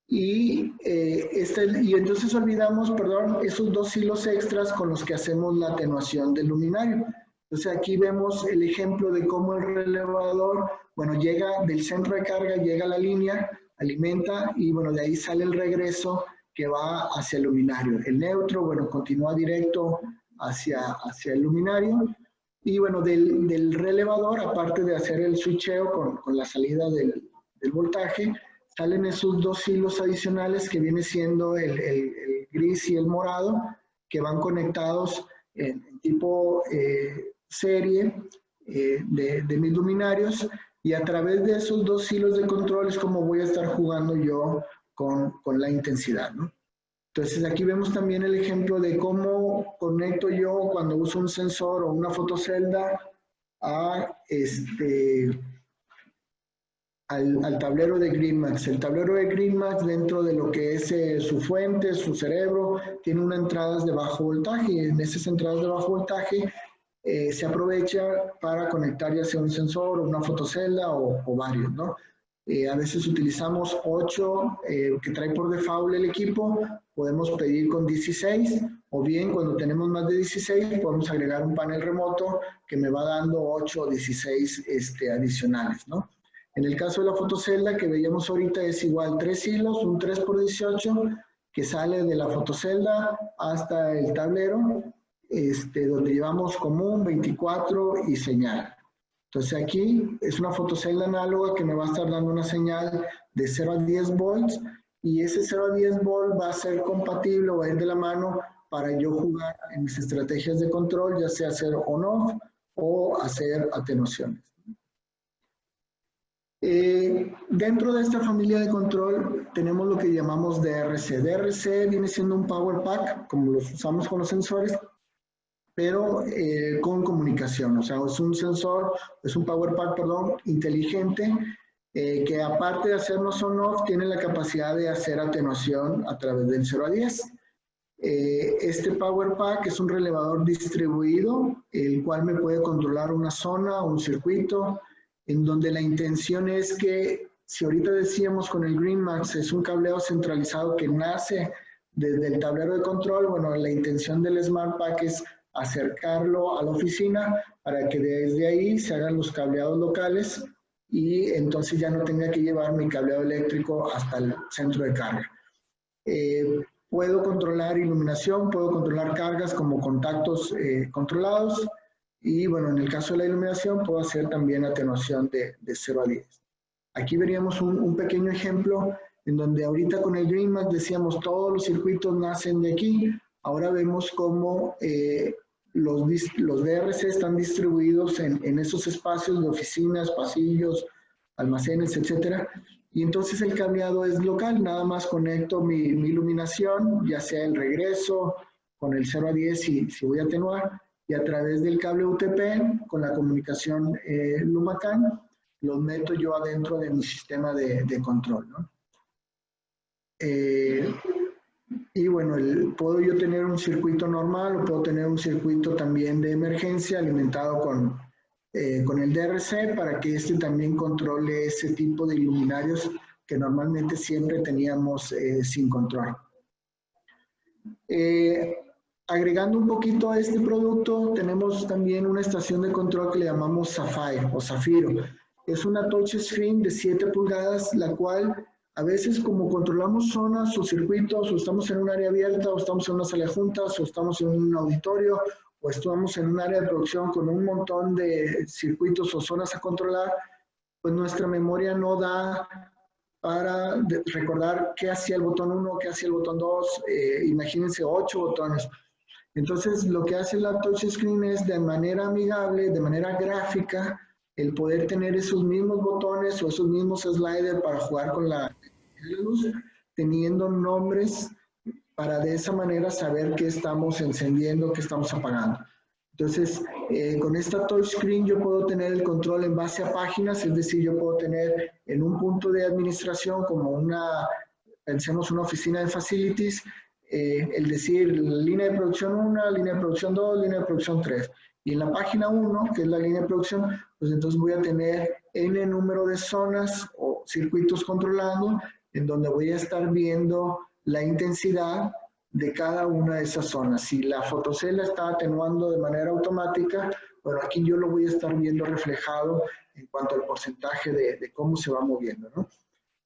Y entonces olvidamos, perdón, esos 2 hilos extras con los que hacemos la atenuación del luminario. Entonces aquí vemos el ejemplo de cómo el relevador, bueno, llega del centro de carga, llega a la línea, alimenta y bueno, de ahí sale el regreso que va hacia el luminario. El neutro, bueno, continúa directo hacia el luminario. Y bueno, del relevador, aparte de hacer el switcheo con la salida del voltaje, salen esos 2 hilos adicionales que viene siendo el gris y el morado, que van conectados en tipo serie de mis luminarios, y a través de esos 2 hilos de control es como voy a estar jugando yo con la intensidad, ¿no? Entonces aquí vemos también el ejemplo de cómo conecto yo cuando uso un sensor o una fotocelda al tablero de GreenMax. El tablero de GreenMax, dentro de lo que es su fuente, su cerebro, tiene unas entradas de bajo voltaje, y en esas entradas de bajo voltaje se aprovecha para conectar ya sea un sensor, una fotocelda o varios, ¿no? A veces utilizamos 8 que trae por default el equipo, podemos pedir con 16, o bien cuando tenemos más de 16 podemos agregar un panel remoto que me va dando 8 o 16 adicionales, ¿no? En el caso de la fotocelda que veíamos ahorita es igual 3 hilos, un 3x18 que sale de la fotocelda hasta el tablero, donde llevamos común, 24 y señal. Entonces aquí es una fotocelda análoga que me va a estar dando una señal de 0 a 10 volts, y ese 0 a 10 volts va a ser compatible o va a ir de la mano para yo jugar en mis estrategias de control, ya sea hacer on-off o hacer atenuaciones. Dentro de esta familia de control tenemos lo que llamamos DRC. DRC viene siendo un Power Pack, como los usamos con los sensores, pero con comunicación. O sea, es un sensor, es un Power Pack, perdón, inteligente, que aparte de hacernos on-off, tiene la capacidad de hacer atenuación a través del 0 a 10. Este Power Pack es un relevador distribuido, el cual me puede controlar una zona o un circuito, en donde la intención es que, si ahorita decíamos con el GreenMax es un cableado centralizado que nace desde el tablero de control, bueno, la intención del Smart Pack es acercarlo a la oficina para que desde ahí se hagan los cableados locales y entonces ya no tenga que llevar mi cableado eléctrico hasta el centro de carga. Puedo controlar iluminación, puedo controlar cargas como contactos controlados, y bueno, en el caso de la iluminación puedo hacer también atenuación de 0 a 10. Aquí veríamos un pequeño ejemplo en donde ahorita con el GreenMax decíamos todos los circuitos nacen de aquí. Ahora vemos cómo los DRC están distribuidos en esos espacios de oficinas, pasillos, almacenes, etcétera. Y entonces el cableado es local, nada más conecto mi iluminación, ya sea el regreso, con el 0 a 10 si voy a atenuar, y a través del cable UTP, con la comunicación Lumacan, los meto yo adentro de mi sistema de control, ¿no? Y bueno, puedo yo tener un circuito normal o puedo tener un circuito también de emergencia alimentado con el DRC para que este también controle ese tipo de iluminarios que normalmente siempre teníamos sin control. Agregando un poquito a este producto, tenemos también una estación de control que le llamamos Sapphire o Zafiro. Es una touchscreen de 7 pulgadas, la cual a veces como controlamos zonas o circuitos, o estamos en un área abierta, o estamos en una sala de juntas, o estamos en un auditorio, o estamos en un área de producción con un montón de circuitos o zonas a controlar, pues nuestra memoria no da para recordar qué hacía el botón 1, qué hacía el botón 2, imagínense 8 botones. Entonces, lo que hace la touchscreen es de manera amigable, de manera gráfica, el poder tener esos mismos botones o esos mismos sliders para jugar con la luz, teniendo nombres para de esa manera saber qué estamos encendiendo, qué estamos apagando. Entonces, con esta touchscreen yo puedo tener el control en base a páginas, es decir, yo puedo tener en un punto de administración como pensemos una oficina de facilities, el decir línea de producción 1, línea de producción 2, línea de producción 3. Y en la página 1, que es la línea de producción, pues entonces voy a tener n número de zonas o circuitos controlando, en donde voy a estar viendo la intensidad de cada una de esas zonas. Si la fotocelda está atenuando de manera automática, bueno, aquí yo lo voy a estar viendo reflejado en cuanto al porcentaje de cómo se va moviendo, ¿no?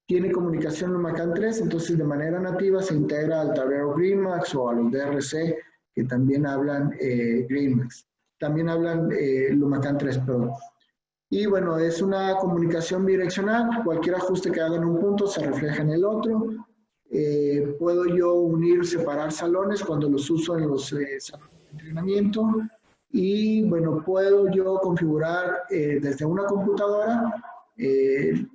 Tiene comunicación Lumacan 3, entonces de manera nativa se integra al tablero GreenMax o a los DRC que también hablan GreenMax. También hablan Lumacan 3 Pro. Y bueno, es una comunicación bidireccional, cualquier ajuste que haga en un punto se refleja en el otro. Puedo yo unir, separar salones cuando los uso en los salones de entrenamiento. Y bueno, puedo yo configurar desde una computadora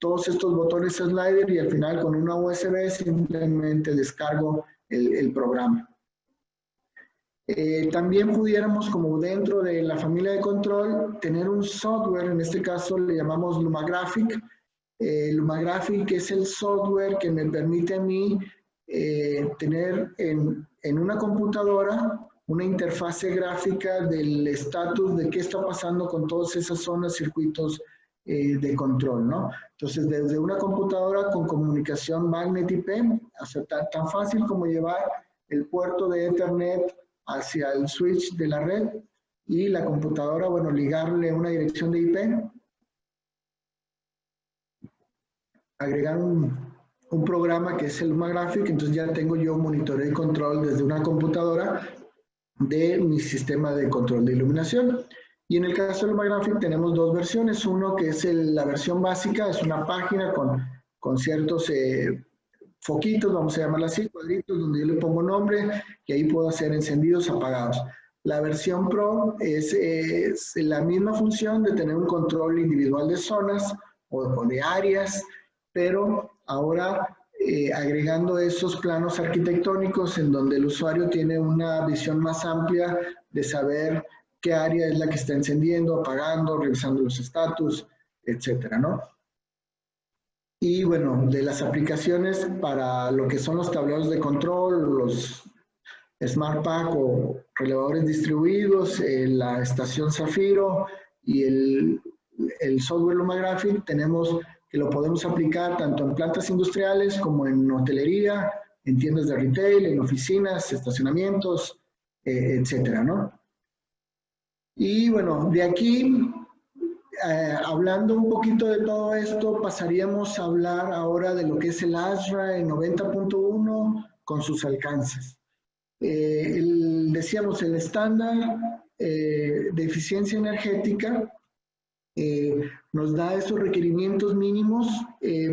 todos estos botones slider y al final con una USB simplemente descargo el programa. También pudiéramos, como dentro de la familia de control, tener un software, en este caso le llamamos Lumagraphic. Lumagraphic es el software que me permite a mí tener en una computadora una interfase gráfica del estatus de qué está pasando con todas esas zonas, circuitos de control, ¿no? Entonces, desde una computadora con comunicación Magnet IP, o sea, tan fácil como llevar el puerto de Ethernet hacia el switch de la red y la computadora, bueno, ligarle una dirección de IP, agregar un programa que es el Lumagraphic, entonces ya tengo yo monitoreo y control desde una computadora de mi sistema de control de iluminación. Y en el caso del Lumagraphic tenemos dos versiones, uno que es la versión básica, es una página con ciertos foquitos, vamos a llamarla así, cuadritos, donde yo le pongo nombre y ahí puedo hacer encendidos, apagados. La versión Pro es la misma función de tener un control individual de zonas o de áreas, pero ahora agregando esos planos arquitectónicos en donde el usuario tiene una visión más amplia de saber qué área es la que está encendiendo, apagando, revisando los estatus, etcétera, ¿no? Y bueno, de las aplicaciones para lo que son los tableros de control, los Smart Pack o relevadores distribuidos, la estación Zafiro y el software Lumagraphic, tenemos que lo podemos aplicar tanto en plantas industriales como en hotelería, en tiendas de retail, en oficinas, estacionamientos, etcétera, ¿no? Y bueno, de aquí, hablando un poquito de todo esto, pasaríamos a hablar ahora de lo que es el ASRA en 90.1 con sus alcances. Decíamos, el estándar de eficiencia energética nos da esos requerimientos mínimos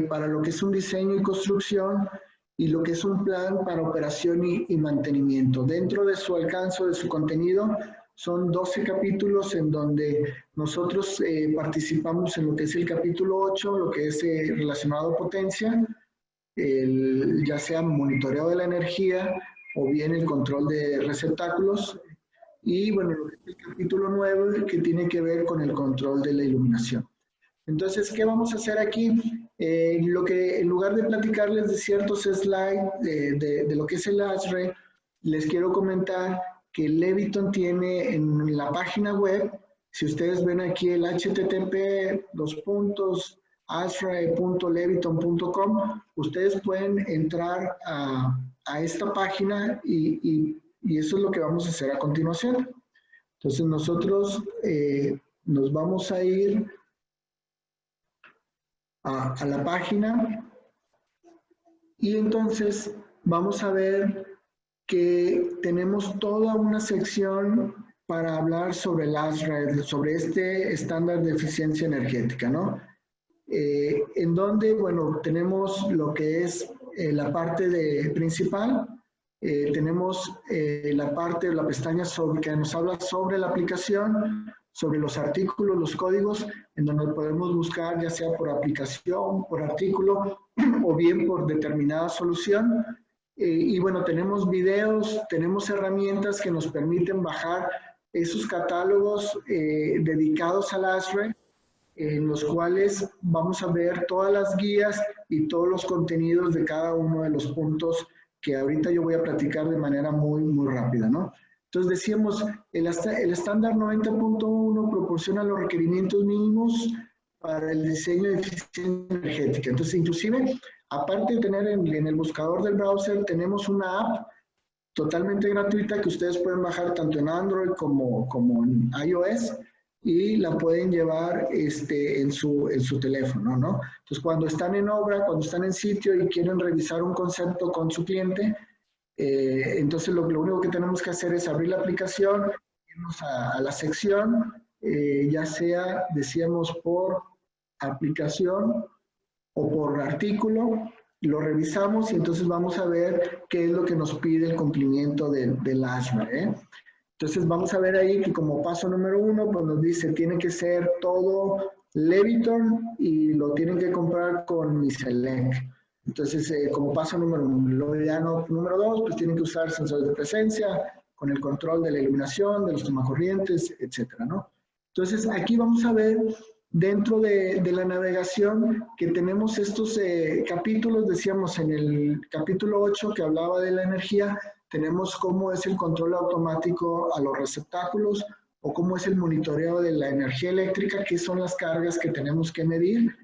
para lo que es un diseño y construcción y lo que es un plan para operación y mantenimiento. Dentro de su alcance, de su contenido, Son 12 capítulos en donde nosotros participamos en lo que es el capítulo 8, lo que es relacionado a potencia, ya sea monitoreo de la energía o bien el control de receptáculos. Y bueno, lo que es el capítulo 9, que tiene que ver con el control de la iluminación. Entonces, ¿qué vamos a hacer aquí? Lo que en lugar de platicarles de ciertos slides de lo que es el ASRE, les quiero comentar que Leviton tiene en la página web, si ustedes ven aquí el http://asre.leviton.com, ustedes pueden entrar a esta página y eso es lo que vamos a hacer a continuación. Entonces nosotros nos vamos a ir a la página y entonces vamos a ver que tenemos toda una sección para hablar sobre el ASRE, sobre este estándar de eficiencia energética, ¿no? En donde, bueno, tenemos lo que es la parte principal, tenemos la parte, la pestaña que nos habla sobre la aplicación, sobre los artículos, los códigos, en donde podemos buscar ya sea por aplicación, por artículo o bien por determinada solución. Y bueno, tenemos videos, tenemos herramientas que nos permiten bajar esos catálogos dedicados al ASRE, en los cuales vamos a ver todas las guías y todos los contenidos de cada uno de los puntos que ahorita yo voy a platicar de manera muy rápida, ¿no? Entonces decíamos, el estándar 90.1 proporciona los requerimientos mínimos para el diseño de eficiencia energética. Entonces, inclusive, aparte de tener en el buscador del browser, tenemos una app totalmente gratuita que ustedes pueden bajar tanto en Android como en iOS, y la pueden llevar en su teléfono, ¿no? Entonces, cuando están en obra, cuando están en sitio y quieren revisar un concepto con su cliente, entonces lo único que tenemos que hacer es abrir la aplicación, irnos a la sección, ya sea, decíamos, por aplicación o por artículo, lo revisamos y entonces vamos a ver qué es lo que nos pide el cumplimiento del ASRE, ¿eh? Entonces vamos a ver ahí que como paso número 1, pues nos dice, tiene que ser todo Leviton y lo tienen que comprar con Miselec. Entonces, como paso número 1. Número 2, pues tienen que usar sensores de presencia con el control de la iluminación, de los tomacorrientes, etcétera, ¿no? Entonces, aquí vamos a ver dentro de la navegación que tenemos estos capítulos, decíamos en el capítulo 8 que hablaba de la energía, tenemos cómo es el control automático a los receptáculos o cómo es el monitoreo de la energía eléctrica, que son las cargas que tenemos que medir,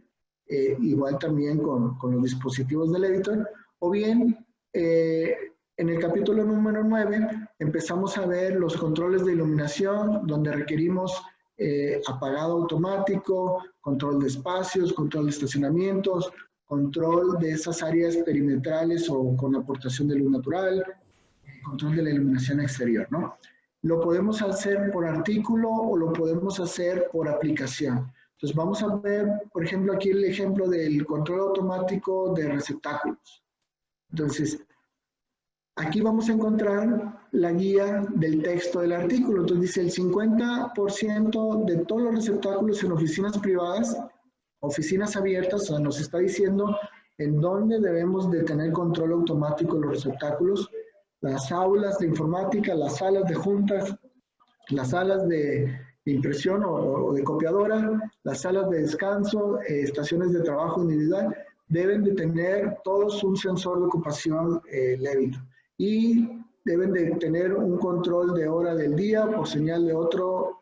igual también con los dispositivos de Leviton, o bien en el capítulo número 9 empezamos a ver los controles de iluminación, donde requerimos apagado automático, control de espacios, control de estacionamientos, control de esas áreas perimetrales o con aportación de luz natural, control de la iluminación exterior, ¿no? Lo podemos hacer por artículo o lo podemos hacer por aplicación. Entonces vamos a ver, por ejemplo, aquí el ejemplo del control automático de receptáculos. Entonces, aquí vamos a encontrar la guía del texto del artículo. Entonces dice, el 50% de todos los receptáculos en oficinas privadas, oficinas abiertas, o sea, nos está diciendo en dónde debemos de tener control automático de los receptáculos, las aulas de informática, las salas de juntas, las salas de impresión o de copiadora, las salas de descanso, estaciones de trabajo individual, deben de tener todos un sensor de ocupación Leviton. Y deben de tener un control de hora del día por señal de otro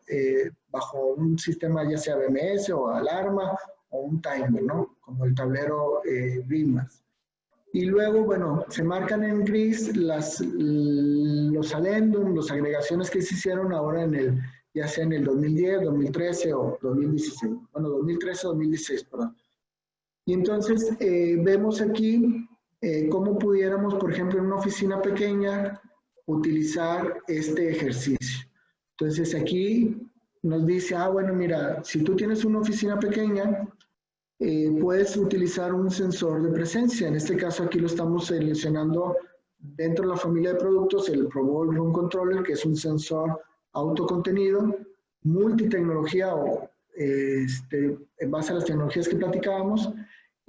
bajo un sistema ya sea BMS o alarma o un timer, ¿no? Como el tablero BIMAS. Y luego, bueno, se marcan en gris los adendum, las agregaciones que se hicieron ahora ya sea en el 2010, 2013 o 2016. Bueno, 2013 o 2016, perdón. Y entonces vemos aquí cómo pudiéramos, por ejemplo, en una oficina pequeña, utilizar este ejercicio. Entonces aquí nos dice, bueno, mira, si tú tienes una oficina pequeña, puedes utilizar un sensor de presencia. En este caso aquí lo estamos seleccionando dentro de la familia de productos, el ProVol Room Controller, que es un sensor autocontenido, multitecnología o en base a las tecnologías que platicábamos,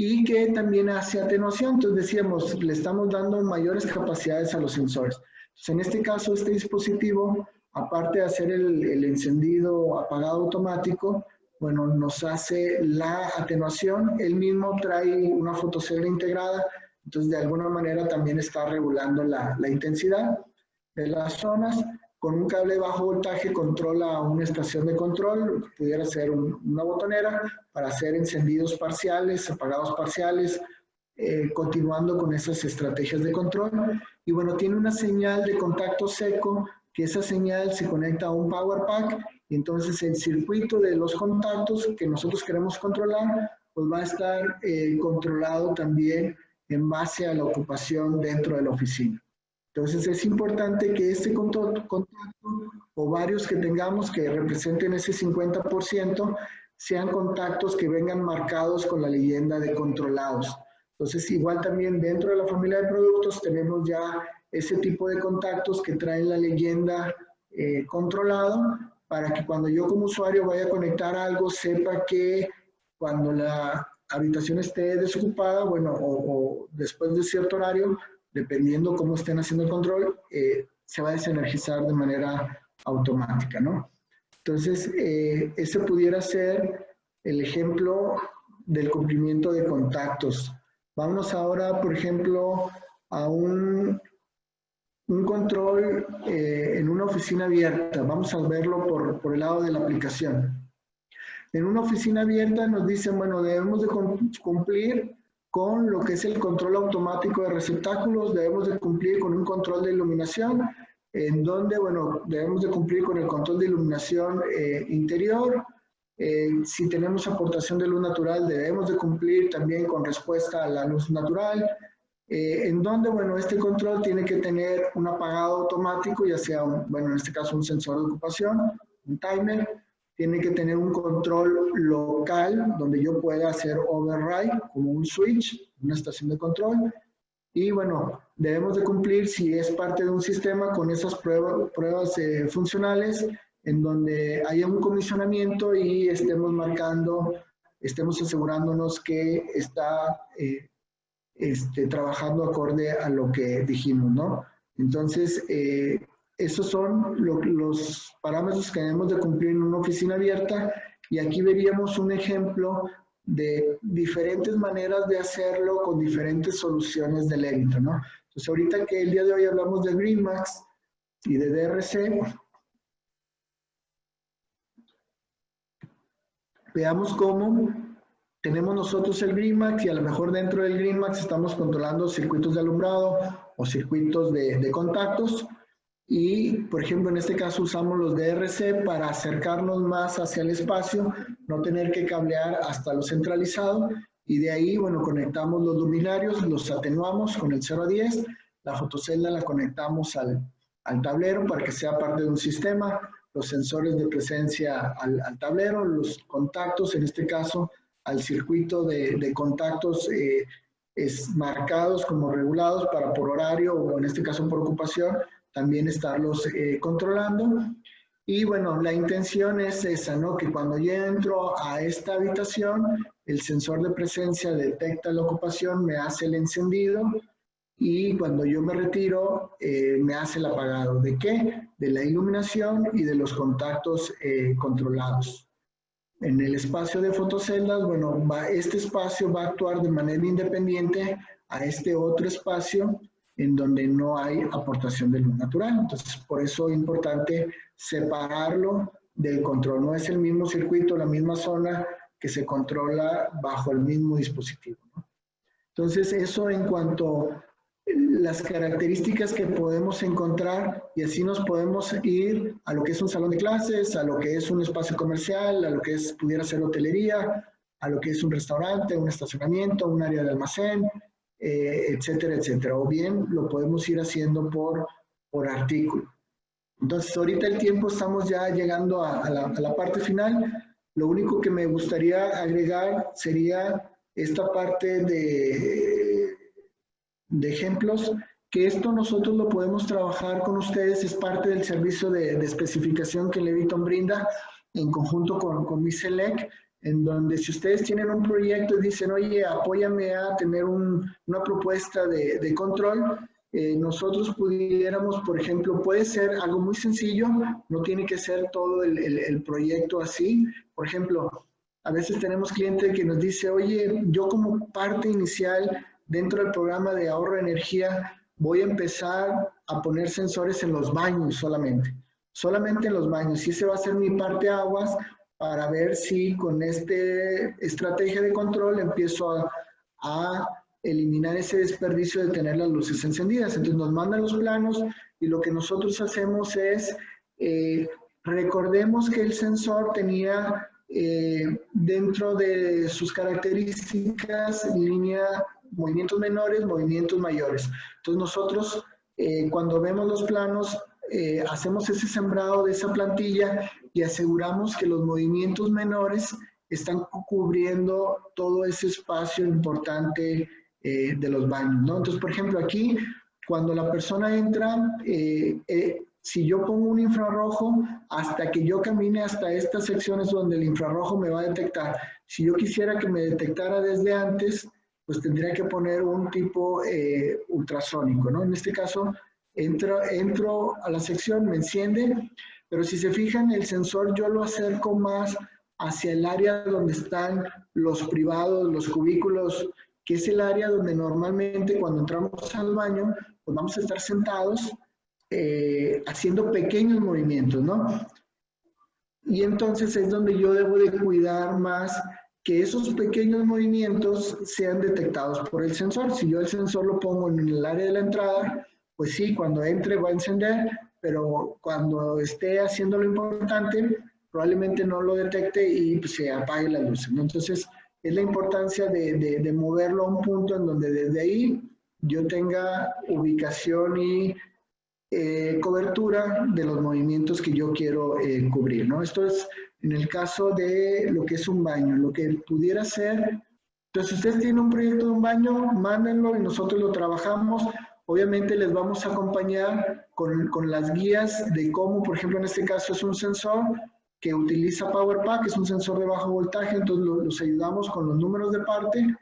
y que también hace atenuación. Entonces decíamos, le estamos dando mayores capacidades a los sensores. Entonces, en este caso, este dispositivo, aparte de hacer el encendido apagado automático, bueno, nos hace la atenuación. Él mismo trae una fotocelda integrada, entonces de alguna manera también está regulando la intensidad de las zonas. Con un cable de bajo voltaje controla una estación de control, pudiera ser una botonera, para hacer encendidos parciales, apagados parciales, continuando con esas estrategias de control. Y bueno, tiene una señal de contacto seco, que esa señal se conecta a un power pack, y entonces el circuito de los contactos que nosotros queremos controlar, pues va a estar controlado también en base a la ocupación dentro de la oficina. Entonces es importante que este contacto o varios que tengamos que representen ese 50% sean contactos que vengan marcados con la leyenda de controlados. Entonces igual también dentro de la familia de productos tenemos ya ese tipo de contactos que traen la leyenda controlado, para que cuando yo como usuario vaya a conectar algo, sepa que cuando la habitación esté desocupada, bueno, o después de cierto horario, dependiendo cómo estén haciendo el control, se va a desenergizar de manera automática, ¿no? Entonces, ese pudiera ser el ejemplo del cumplimiento de contactos. Vámonos ahora, por ejemplo, a un control en una oficina abierta. Vamos a verlo por el lado de la aplicación. En una oficina abierta nos dicen, bueno, debemos de cumplir con lo que es el control automático de receptáculos, debemos de cumplir con un control de iluminación, en donde, bueno, debemos de cumplir con el control de iluminación interior. Si tenemos aportación de luz natural, debemos de cumplir también con respuesta a la luz natural, en donde, bueno, este control tiene que tener un apagado automático, ya sea, bueno, en este caso un sensor de ocupación, un timer, tiene que tener un control local donde yo pueda hacer override como un switch, una estación de control. Y bueno, debemos de cumplir, si es parte de un sistema, con esas pruebas funcionales en donde haya un comisionamiento y estemos marcando, estemos asegurándonos que está trabajando acorde a lo que dijimos, ¿no? Entonces, esos son los parámetros que debemos de cumplir en una oficina abierta, y aquí veríamos un ejemplo de diferentes maneras de hacerlo con diferentes soluciones de Levitron, ¿no? Entonces, ahorita que el día de hoy hablamos de GreenMax y de DRC, veamos cómo tenemos nosotros el GreenMax, y a lo mejor dentro del GreenMax estamos controlando circuitos de alumbrado o circuitos de contactos. Y, por ejemplo, en este caso usamos los DRC para acercarnos más hacia el espacio, no tener que cablear hasta lo centralizado, y de ahí, bueno, conectamos los luminarios, los atenuamos con el 0 a 10, la fotocelda la conectamos al tablero para que sea parte de un sistema, los sensores de presencia al tablero, los contactos, en este caso, al circuito de contactos marcados como regulados para por horario, o en este caso por ocupación, también estarlos controlando. Y bueno, la intención es esa, ¿no? Que cuando yo entro a esta habitación, el sensor de presencia detecta la ocupación, me hace el encendido, y cuando yo me retiro, me hace el apagado. ¿De qué? De la iluminación y de los contactos controlados. En el espacio de fotoceldas, bueno, este espacio va a actuar de manera independiente a este otro espacio en donde no hay aportación de luz natural. Entonces, por eso es importante separarlo del control. No es el mismo circuito, la misma zona que se controla bajo el mismo dispositivo, ¿no? Entonces, eso en cuanto a las características que podemos encontrar, y así nos podemos ir a lo que es un salón de clases, a lo que es un espacio comercial, a lo que es, pudiera ser hotelería, a lo que es un restaurante, un estacionamiento, un área de almacén, etcétera, etcétera. O bien lo podemos ir haciendo por artículo. Entonces, ahorita el tiempo, estamos ya llegando a la parte final. Lo único que me gustaría agregar sería esta parte de ejemplos que esto nosotros lo podemos trabajar con ustedes, es parte del servicio de especificación que Leviton brinda en conjunto con MISELEC, en donde si ustedes tienen un proyecto y dicen, oye, apóyame a tener una propuesta de control, nosotros pudiéramos, por ejemplo, puede ser algo muy sencillo, no tiene que ser todo el proyecto así. Por ejemplo, a veces tenemos clientes que nos dice, oye, yo como parte inicial dentro del programa de ahorro de energía voy a empezar a poner sensores en los baños solamente en los baños, y ese va a ser mi parte aguas para ver si con esta estrategia de control empiezo a eliminar ese desperdicio de tener las luces encendidas. Entonces nos mandan los planos y lo que nosotros hacemos es, recordemos que el sensor tenía dentro de sus características movimientos menores, movimientos mayores. Entonces nosotros cuando vemos los planos hacemos ese sembrado de esa plantilla y aseguramos que los movimientos menores están cubriendo todo ese espacio importante de los baños, ¿no? Entonces, por ejemplo, aquí, cuando la persona entra, si yo pongo un infrarrojo, hasta que yo camine hasta estas secciones donde el infrarrojo me va a detectar. Si yo quisiera que me detectara desde antes, pues tendría que poner un tipo ultrasónico, ¿no? En este caso, entro a la sección, me enciende, pero si se fijan, el sensor yo lo acerco más hacia el área donde están los privados, los cubículos, que es el área donde normalmente cuando entramos al baño, pues vamos a estar sentados haciendo pequeños movimientos, ¿no? Y entonces es donde yo debo de cuidar más que esos pequeños movimientos sean detectados por el sensor. Si yo el sensor lo pongo en el área de la entrada, pues sí, cuando entre va a encender, pero cuando esté haciendo lo importante, probablemente no lo detecte y pues, se apague la luz, ¿no? Entonces, es la importancia de moverlo a un punto en donde desde ahí yo tenga ubicación y cobertura de los movimientos que yo quiero cubrir, ¿no? Esto es en el caso de lo que es un baño, lo que pudiera ser. Entonces, si ustedes tienen un proyecto de un baño, mándenlo y nosotros lo trabajamos. Obviamente les vamos a acompañar con las guías de cómo, por ejemplo, en este caso es un sensor que utiliza PowerPack, es un sensor de bajo voltaje, entonces los ayudamos con los números de parte,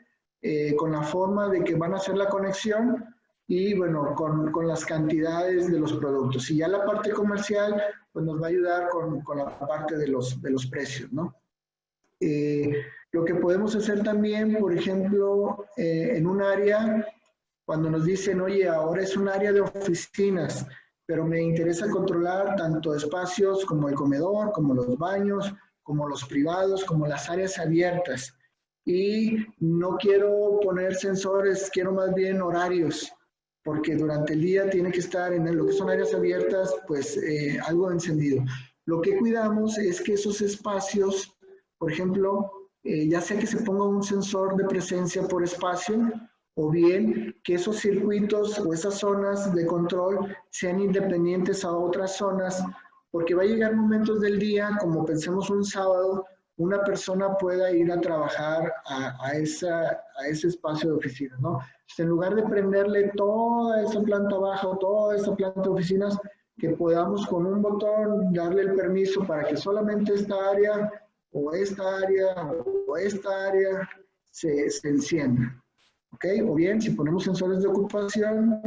con la forma de que van a hacer la conexión y bueno, con las cantidades de los productos. Y ya la parte comercial, pues nos va a ayudar con la parte de los precios, ¿no? Lo que podemos hacer también, por ejemplo, en un área, cuando nos dicen, oye, ahora es un área de oficinas, pero me interesa controlar tanto espacios como el comedor, como los baños, como los privados, como las áreas abiertas. Y no quiero poner sensores, quiero más bien horarios, porque durante el día tiene que estar en lo que son áreas abiertas, pues algo encendido. Lo que cuidamos es que esos espacios, por ejemplo, ya sea que se ponga un sensor de presencia por espacio, o bien que esos circuitos o esas zonas de control sean independientes a otras zonas, porque va a llegar momentos del día, como pensemos un sábado, una persona pueda ir a trabajar a ese espacio de oficina, ¿no? Entonces, en lugar de prenderle toda esa planta baja o toda esa planta de oficinas, que podamos con un botón darle el permiso para que solamente esta área o esta área o esta área se encienda. ¿Ok? O bien, si ponemos sensores de ocupación,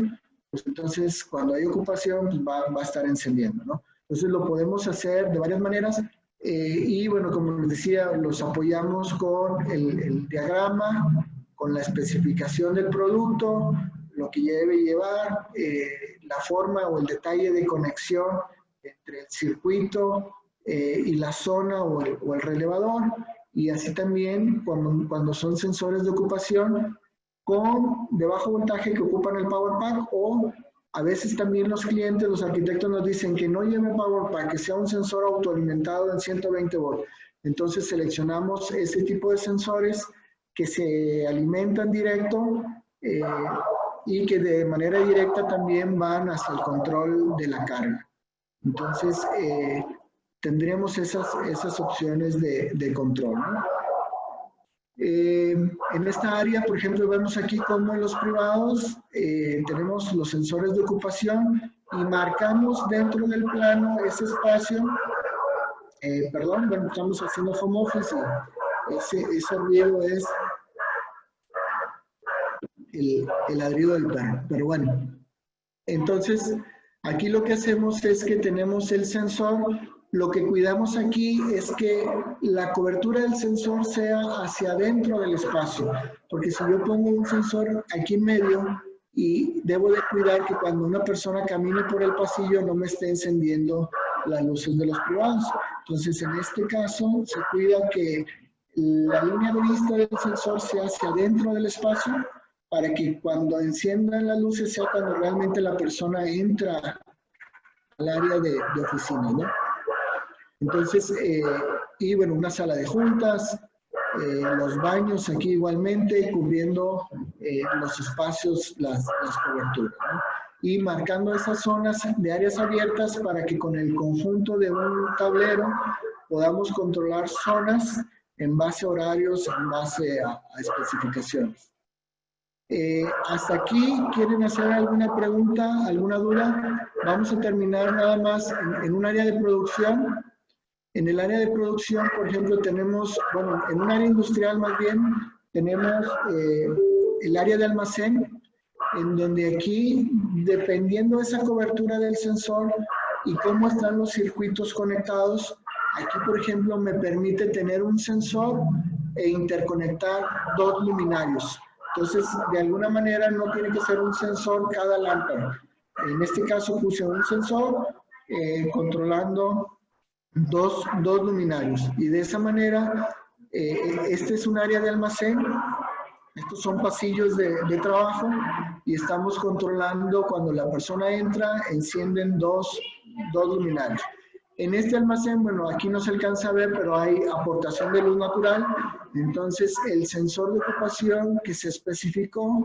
pues entonces cuando hay ocupación, pues va a estar encendiendo, ¿no? Entonces lo podemos hacer de varias maneras y bueno, como les decía, los apoyamos con el diagrama, con la especificación del producto, lo que debe llevar, la forma o el detalle de conexión entre el circuito y la zona o el relevador, y así también cuando son sensores de ocupación, de bajo voltaje que ocupan el PowerPack, o a veces también los clientes, los arquitectos nos dicen que no lleve PowerPack, que sea un sensor autoalimentado en 120 volts. Entonces seleccionamos ese tipo de sensores que se alimentan directo y que de manera directa también van hacia el control de la carga. Entonces tendremos esas opciones de control, ¿no? En esta área, por ejemplo, vemos aquí cómo en los privados tenemos los sensores de ocupación y marcamos dentro del plano ese espacio. Perdón, bueno, estamos haciendo home office y ese ruido es el ladrido del perro, pero bueno. Entonces, aquí lo que hacemos es que tenemos el sensor. Lo que cuidamos aquí es que la cobertura del sensor sea hacia adentro del espacio, porque si yo pongo un sensor aquí en medio, y debo de cuidar que cuando una persona camine por el pasillo no me esté encendiendo las luces de los privados. Entonces, en este caso, se cuida que la línea de vista del sensor sea hacia adentro del espacio, para que cuando enciendan las luces sea cuando realmente la persona entra al área de oficina, ¿no? Entonces, y bueno, una sala de juntas, los baños aquí igualmente, cubriendo los espacios, las coberturas, ¿no? Y marcando esas zonas de áreas abiertas para que con el conjunto de un tablero podamos controlar zonas en base a horarios, en base a especificaciones. Hasta aquí, ¿quieren hacer alguna pregunta, alguna duda? Vamos a terminar nada más en un área de producción. En el área de producción, por ejemplo, tenemos, bueno, en un área industrial más bien, tenemos el área de almacén, en donde aquí, dependiendo de esa cobertura del sensor y cómo están los circuitos conectados, aquí, por ejemplo, me permite tener un sensor e interconectar dos luminarios. Entonces, de alguna manera, no tiene que ser un sensor cada lámpara. En este caso, puse un sensor controlando dos luminarios. Y de esa manera, este es un área de almacén. Estos son pasillos de trabajo y estamos controlando cuando la persona entra, encienden dos luminarios. En este almacén, bueno, aquí no se alcanza a ver, pero hay aportación de luz natural. Entonces, el sensor de ocupación que se especificó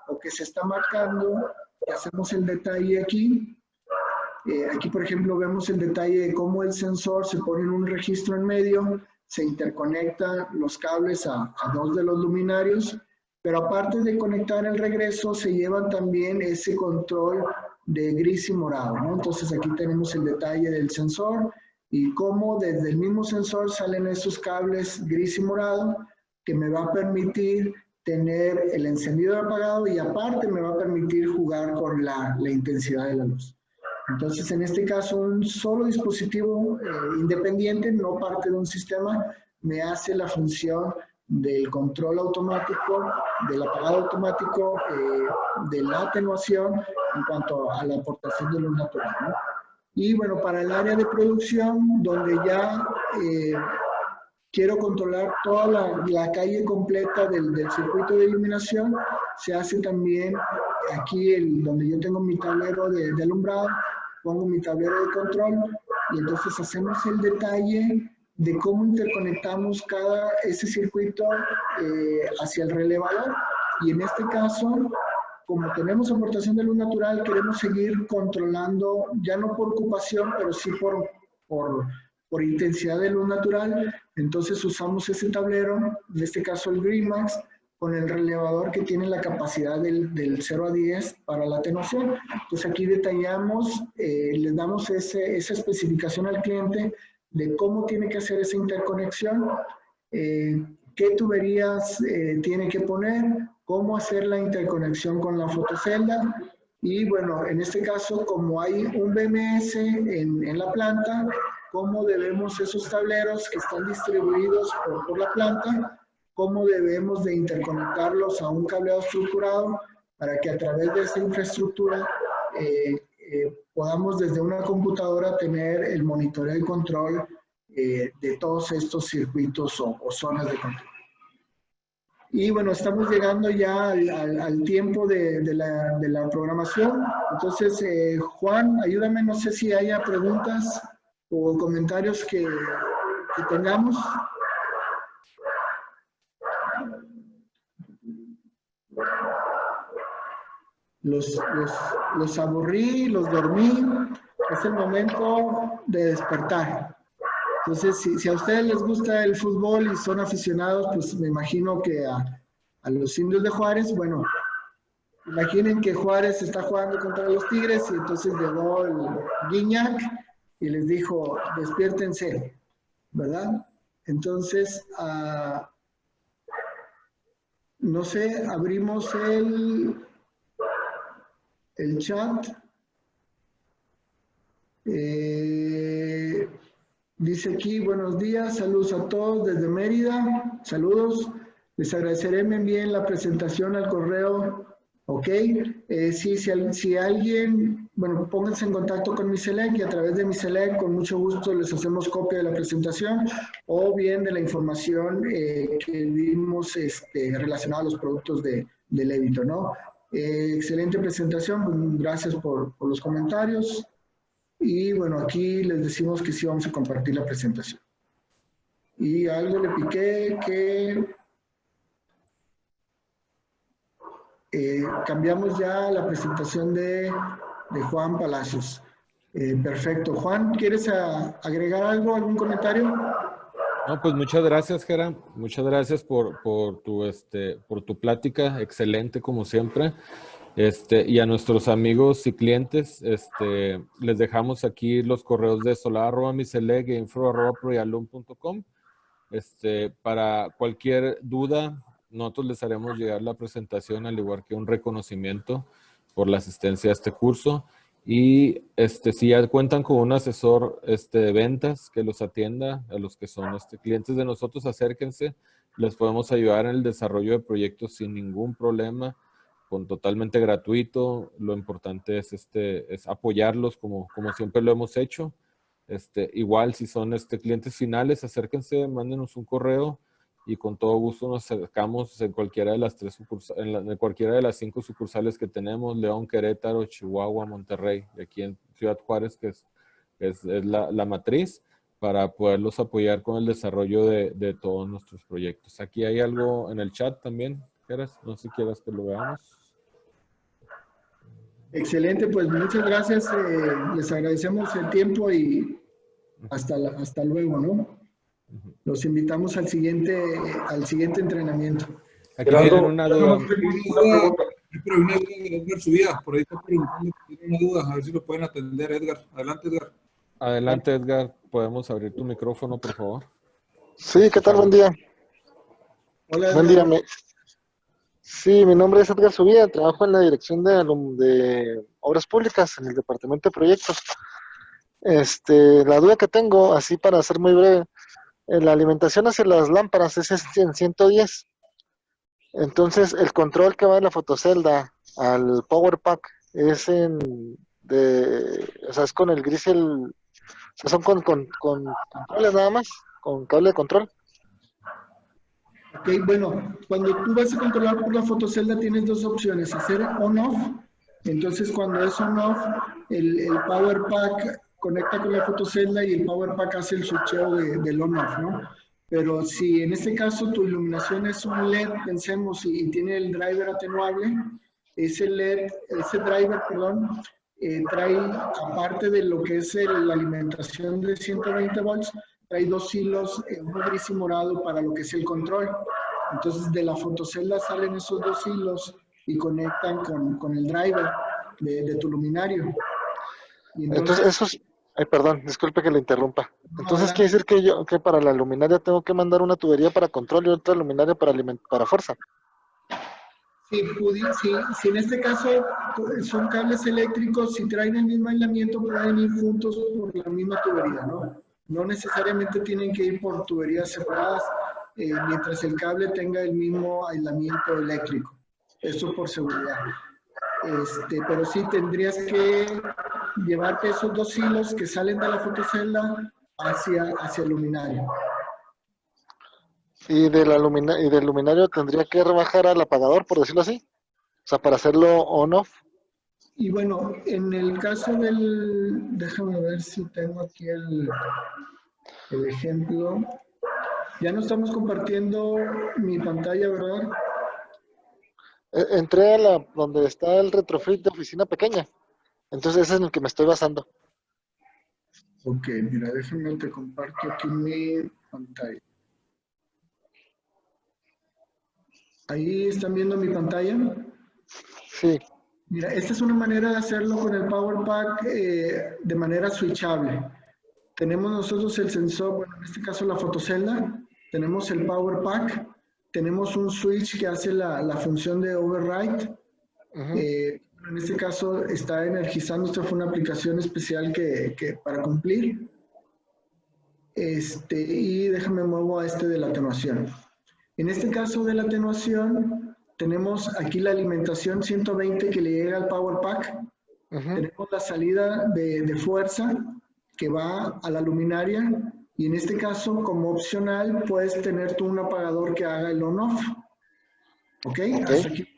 o que se está marcando, hacemos el detalle aquí. Aquí, por ejemplo, vemos el detalle de cómo el sensor se pone en un registro en medio, se interconectan los cables a dos de los luminarios, pero aparte de conectar el regreso, se llevan también ese control de gris y morado, ¿no? Entonces aquí tenemos el detalle del sensor y cómo desde el mismo sensor salen esos cables gris y morado que me va a permitir tener el encendido y apagado y aparte me va a permitir jugar con la intensidad de la luz. Entonces, en este caso, un solo dispositivo independiente, no parte de un sistema, me hace la función del control automático, del apagado automático, de la atenuación en cuanto a la aportación de luz natural, ¿no? Y bueno, para el área de producción, donde ya quiero controlar toda la calle completa del circuito de iluminación, se hace también aquí donde yo tengo mi tablero de alumbrado, pongo mi tablero de control y entonces hacemos el detalle de cómo interconectamos ese circuito hacia el relevador. Y en este caso, como tenemos aportación de luz natural, queremos seguir controlando, ya no por ocupación, pero sí por intensidad de luz natural. Entonces usamos ese tablero, en este caso el GridMax, con el relevador que tiene la capacidad del 0 a 10 para la atenuación. Entonces aquí detallamos, les damos esa especificación al cliente de cómo tiene que hacer esa interconexión, qué tuberías tiene que poner, cómo hacer la interconexión con la fotocelda. Y bueno, en este caso, como hay un BMS en la planta, cómo debemos esos tableros que están distribuidos por la planta, cómo debemos de interconectarlos a un cableado estructurado para que a través de esa infraestructura podamos desde una computadora tener el monitoreo y control de todos estos circuitos o zonas de control. Y bueno, estamos llegando ya al tiempo de la programación. Entonces, Juan, ayúdame, no sé si haya preguntas o comentarios que tengamos. Los aburrí, los dormí. Es el momento de despertar. Entonces, si a ustedes les gusta el fútbol y son aficionados, pues me imagino que a los Indios de Juárez, bueno, imaginen que Juárez está jugando contra los Tigres y entonces llegó el Guiñac y les dijo, despiértense, ¿verdad? Entonces, no sé, abrimos el chat. Dice aquí, buenos días, saludos a todos desde Mérida, saludos. Les agradeceré me envíen la presentación al correo. Ok, sí, si alguien, bueno, pónganse en contacto con Miselec y a través de Miselec con mucho gusto les hacemos copia de la presentación o bien de la información que vimos relacionada a los productos de Levito, ¿no? Excelente presentación, pues, gracias por los comentarios y bueno, aquí les decimos que sí vamos a compartir la presentación. Y algo le piqué que... cambiamos ya la presentación de Juan Palacios. Perfecto. Juan, ¿quieres agregar algo, algún comentario? No, pues muchas gracias, Gera. Muchas gracias por tu plática. Excelente, como siempre. Y a nuestros amigos y clientes, les dejamos aquí los correos de solar@miseleg e info@proyalum.com. Para cualquier duda, nosotros les haremos llegar la presentación, al igual que un reconocimiento por la asistencia a este curso. Y si ya cuentan con un asesor de ventas que los atienda, a los que son clientes de nosotros, acérquense. Les podemos ayudar en el desarrollo de proyectos sin ningún problema, totalmente gratuito. Lo importante es apoyarlos como siempre lo hemos hecho. Igual si son clientes finales, acérquense, mándenos un correo y con todo gusto nos acercamos en cualquiera de las en cualquiera de las 5 sucursales que tenemos: León, Querétaro, Chihuahua, Monterrey, y aquí en Ciudad Juárez, que es la matriz, para poderlos apoyar con el desarrollo de todos nuestros proyectos. Aquí hay algo en el chat también, Geras, no sé si quieras que lo veamos. Excelente, pues muchas gracias. Les agradecemos el tiempo y hasta luego, ¿no? Los invitamos al siguiente entrenamiento. Aquí tienen una duda. Pero una duda de Edgar Subida, por ahí está preguntando si tiene una duda, a ver si lo pueden atender, Edgar. Adelante, Edgar. Adelante, Edgar. ¿Podemos abrir tu micrófono, por favor? Sí, ¿qué tal? Buen día. Hola, Buen día. Sí, mi nombre es Edgar Subida, trabajo en la dirección de Obras Públicas en el Departamento de Proyectos. La duda que tengo, así para ser muy breve, la alimentación hacia las lámparas es en 110. Entonces, el control que va de la fotocelda al Power Pack es es con el gris, o sea, son con controles nada más, con cable de control. Ok, bueno, cuando tú vas a controlar por la fotocelda tienes dos opciones: hacer on-off. Entonces, cuando es on-off, el Power Pack conecta con la fotocelda y el Power Pack hace el switcheo del on-off, ¿no? Pero si en este caso tu iluminación es un LED, pensemos, y tiene el driver atenuable, ese driver, trae, aparte de lo que es la alimentación de 120 volts, trae 2 hilos, uno gris y morado, para lo que es el control. Entonces, de la fotocelda salen esos 2 hilos y conectan con el driver de tu luminario. Y entonces eso es... Ay, perdón, disculpe que le interrumpa. Entonces, quiere decir que para la luminaria tengo que mandar una tubería para control y otra luminaria para fuerza. Sí, si en este caso son cables eléctricos, si traen el mismo aislamiento, pueden ir juntos por la misma tubería, ¿no? No necesariamente tienen que ir por tuberías separadas, mientras el cable tenga el mismo aislamiento eléctrico. Eso por seguridad. Pero sí tendrías que llevarte esos 2 hilos que salen de la fotocelda hacia el luminario. Y del luminario tendría que rebajar al apagador, por decirlo así. O sea, para hacerlo on-off. Y bueno, en el caso déjame ver si tengo aquí el ejemplo. Ya no estamos compartiendo mi pantalla, ¿verdad? Entré a donde está el retrofit de oficina pequeña. Entonces ese es en el que me estoy basando. Ok, mira, déjame te comparto aquí mi pantalla. Ahí están viendo mi pantalla. Sí. Mira, esta es una manera de hacerlo con el Power Pack de manera switchable. Tenemos nosotros el sensor, bueno, en este caso la fotocelda, tenemos el Power Pack, tenemos un switch que hace la función de override. En este caso está energizando, esta fue una aplicación especial que para cumplir. Y déjame muevo a de la atenuación. En este caso de la atenuación, tenemos aquí la alimentación 120 que le llega al Power Pack. Tenemos la salida de fuerza que va a la luminaria. Y en este caso, como opcional, puedes tener tú un apagador que haga el on-off. ¿Ok? Hasta aquí.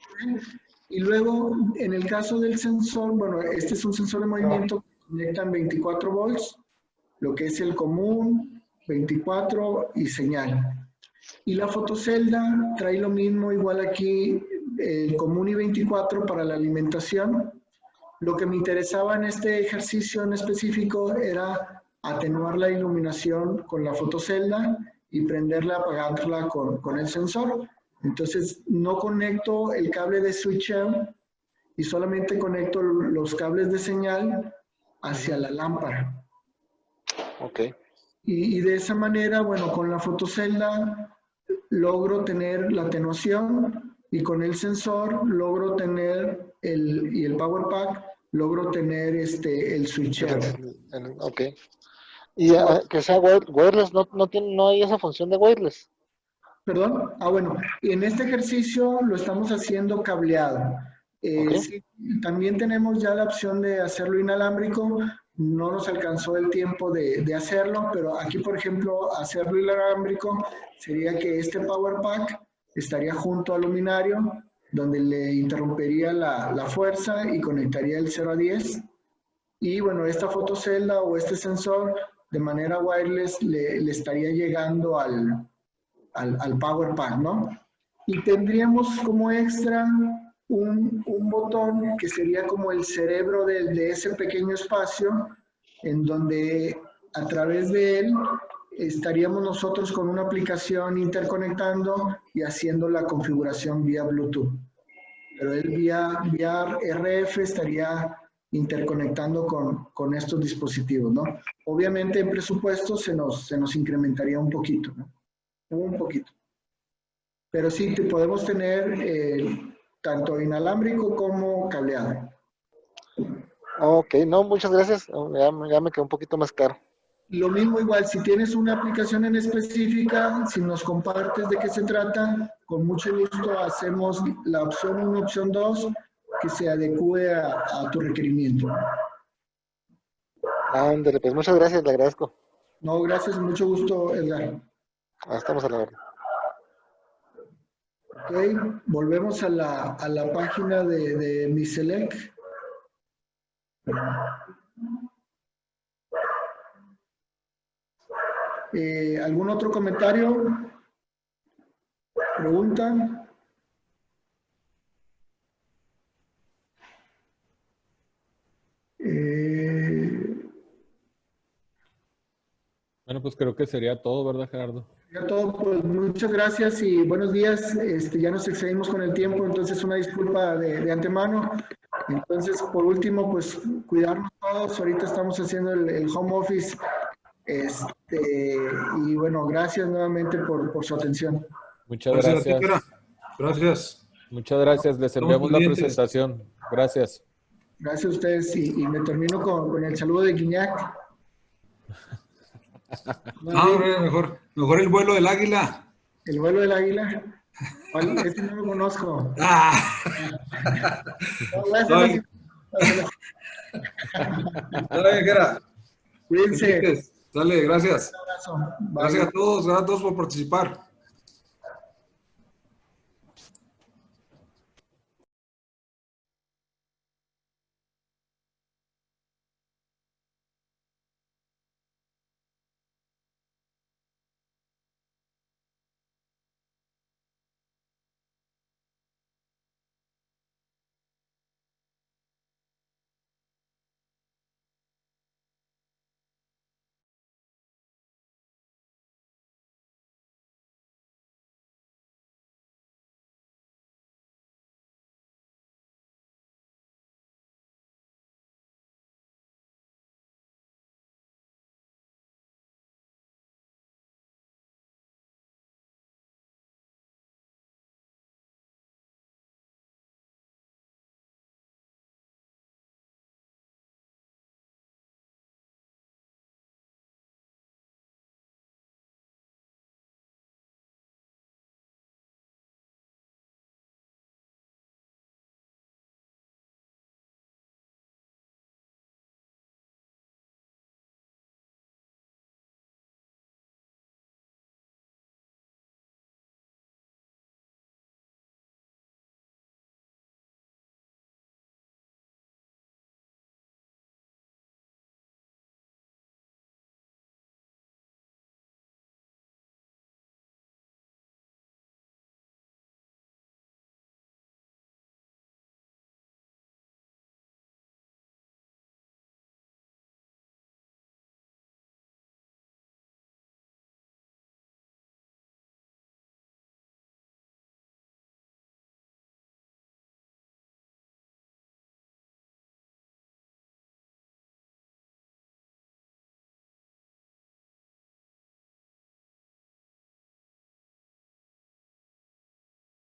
Y luego, en el caso del sensor, bueno, este es un sensor de movimiento que conectan 24 volts, lo que es el común, 24 y señal. Y la fotocelda trae lo mismo, igual aquí, el común y 24 para la alimentación. Lo que me interesaba en este ejercicio en específico era atenuar la iluminación con la fotocelda y prenderla, apagarla con el sensor. Entonces, no conecto el cable de switcher y solamente conecto los cables de señal hacia la lámpara. Ok. Y de esa manera, bueno, con la fotocelda logro tener la atenuación y con el sensor logro tener el Power Pack, logro tener el switcher. Ok. Y que sea wireless, no hay esa función de wireless. ¿Perdón? Bueno, en este ejercicio lo estamos haciendo cableado. Sí, también tenemos ya la opción de hacerlo inalámbrico. No nos alcanzó el tiempo de hacerlo, pero aquí, por ejemplo, hacerlo inalámbrico sería que este Power Pack estaría junto al luminario, donde le interrumpería la fuerza y conectaría el 0 a 10. Y bueno, esta fotocelda o este sensor de manera wireless le estaría llegando al Power Pack, ¿no? Y tendríamos como extra un botón que sería como el cerebro de ese pequeño espacio, en donde a través de él estaríamos nosotros con una aplicación interconectando y haciendo la configuración vía Bluetooth. Pero él vía RF estaría interconectando con estos dispositivos, ¿no? Obviamente en presupuesto se nos incrementaría un poquito, ¿no? Un poquito. Pero sí, podemos tener tanto inalámbrico como cableado. Ok, no, muchas gracias. Ya me quedó un poquito más claro. Lo mismo igual, si tienes una aplicación en específica, si nos compartes de qué se trata, con mucho gusto hacemos la opción 1, opción 2, que se adecue a tu requerimiento. Ándale, pues muchas gracias, le agradezco. No, gracias, mucho gusto, Edgar. Estamos a la orden. Ok, volvemos a la página de MISELEC. ¿Algún otro comentario? ¿Pregunta? Bueno, pues creo que sería todo, ¿verdad, Gerardo? Ya todo, pues muchas gracias y buenos días. Ya nos excedimos con el tiempo, entonces una disculpa de antemano. Entonces, por último, pues cuidarnos todos. Ahorita estamos haciendo el home office. Y bueno, gracias nuevamente por su atención. Muchas gracias. Gracias. Muchas gracias. Les enviamos la presentación. Gracias. Gracias a ustedes y me termino con el saludo de Guiñac. Mejor el vuelo del águila. ¿El vuelo del águila? Este no lo conozco. Está bien, Gera. Cuídense. Dale, gracias. Un abrazo. Bye. Gracias a todos por participar.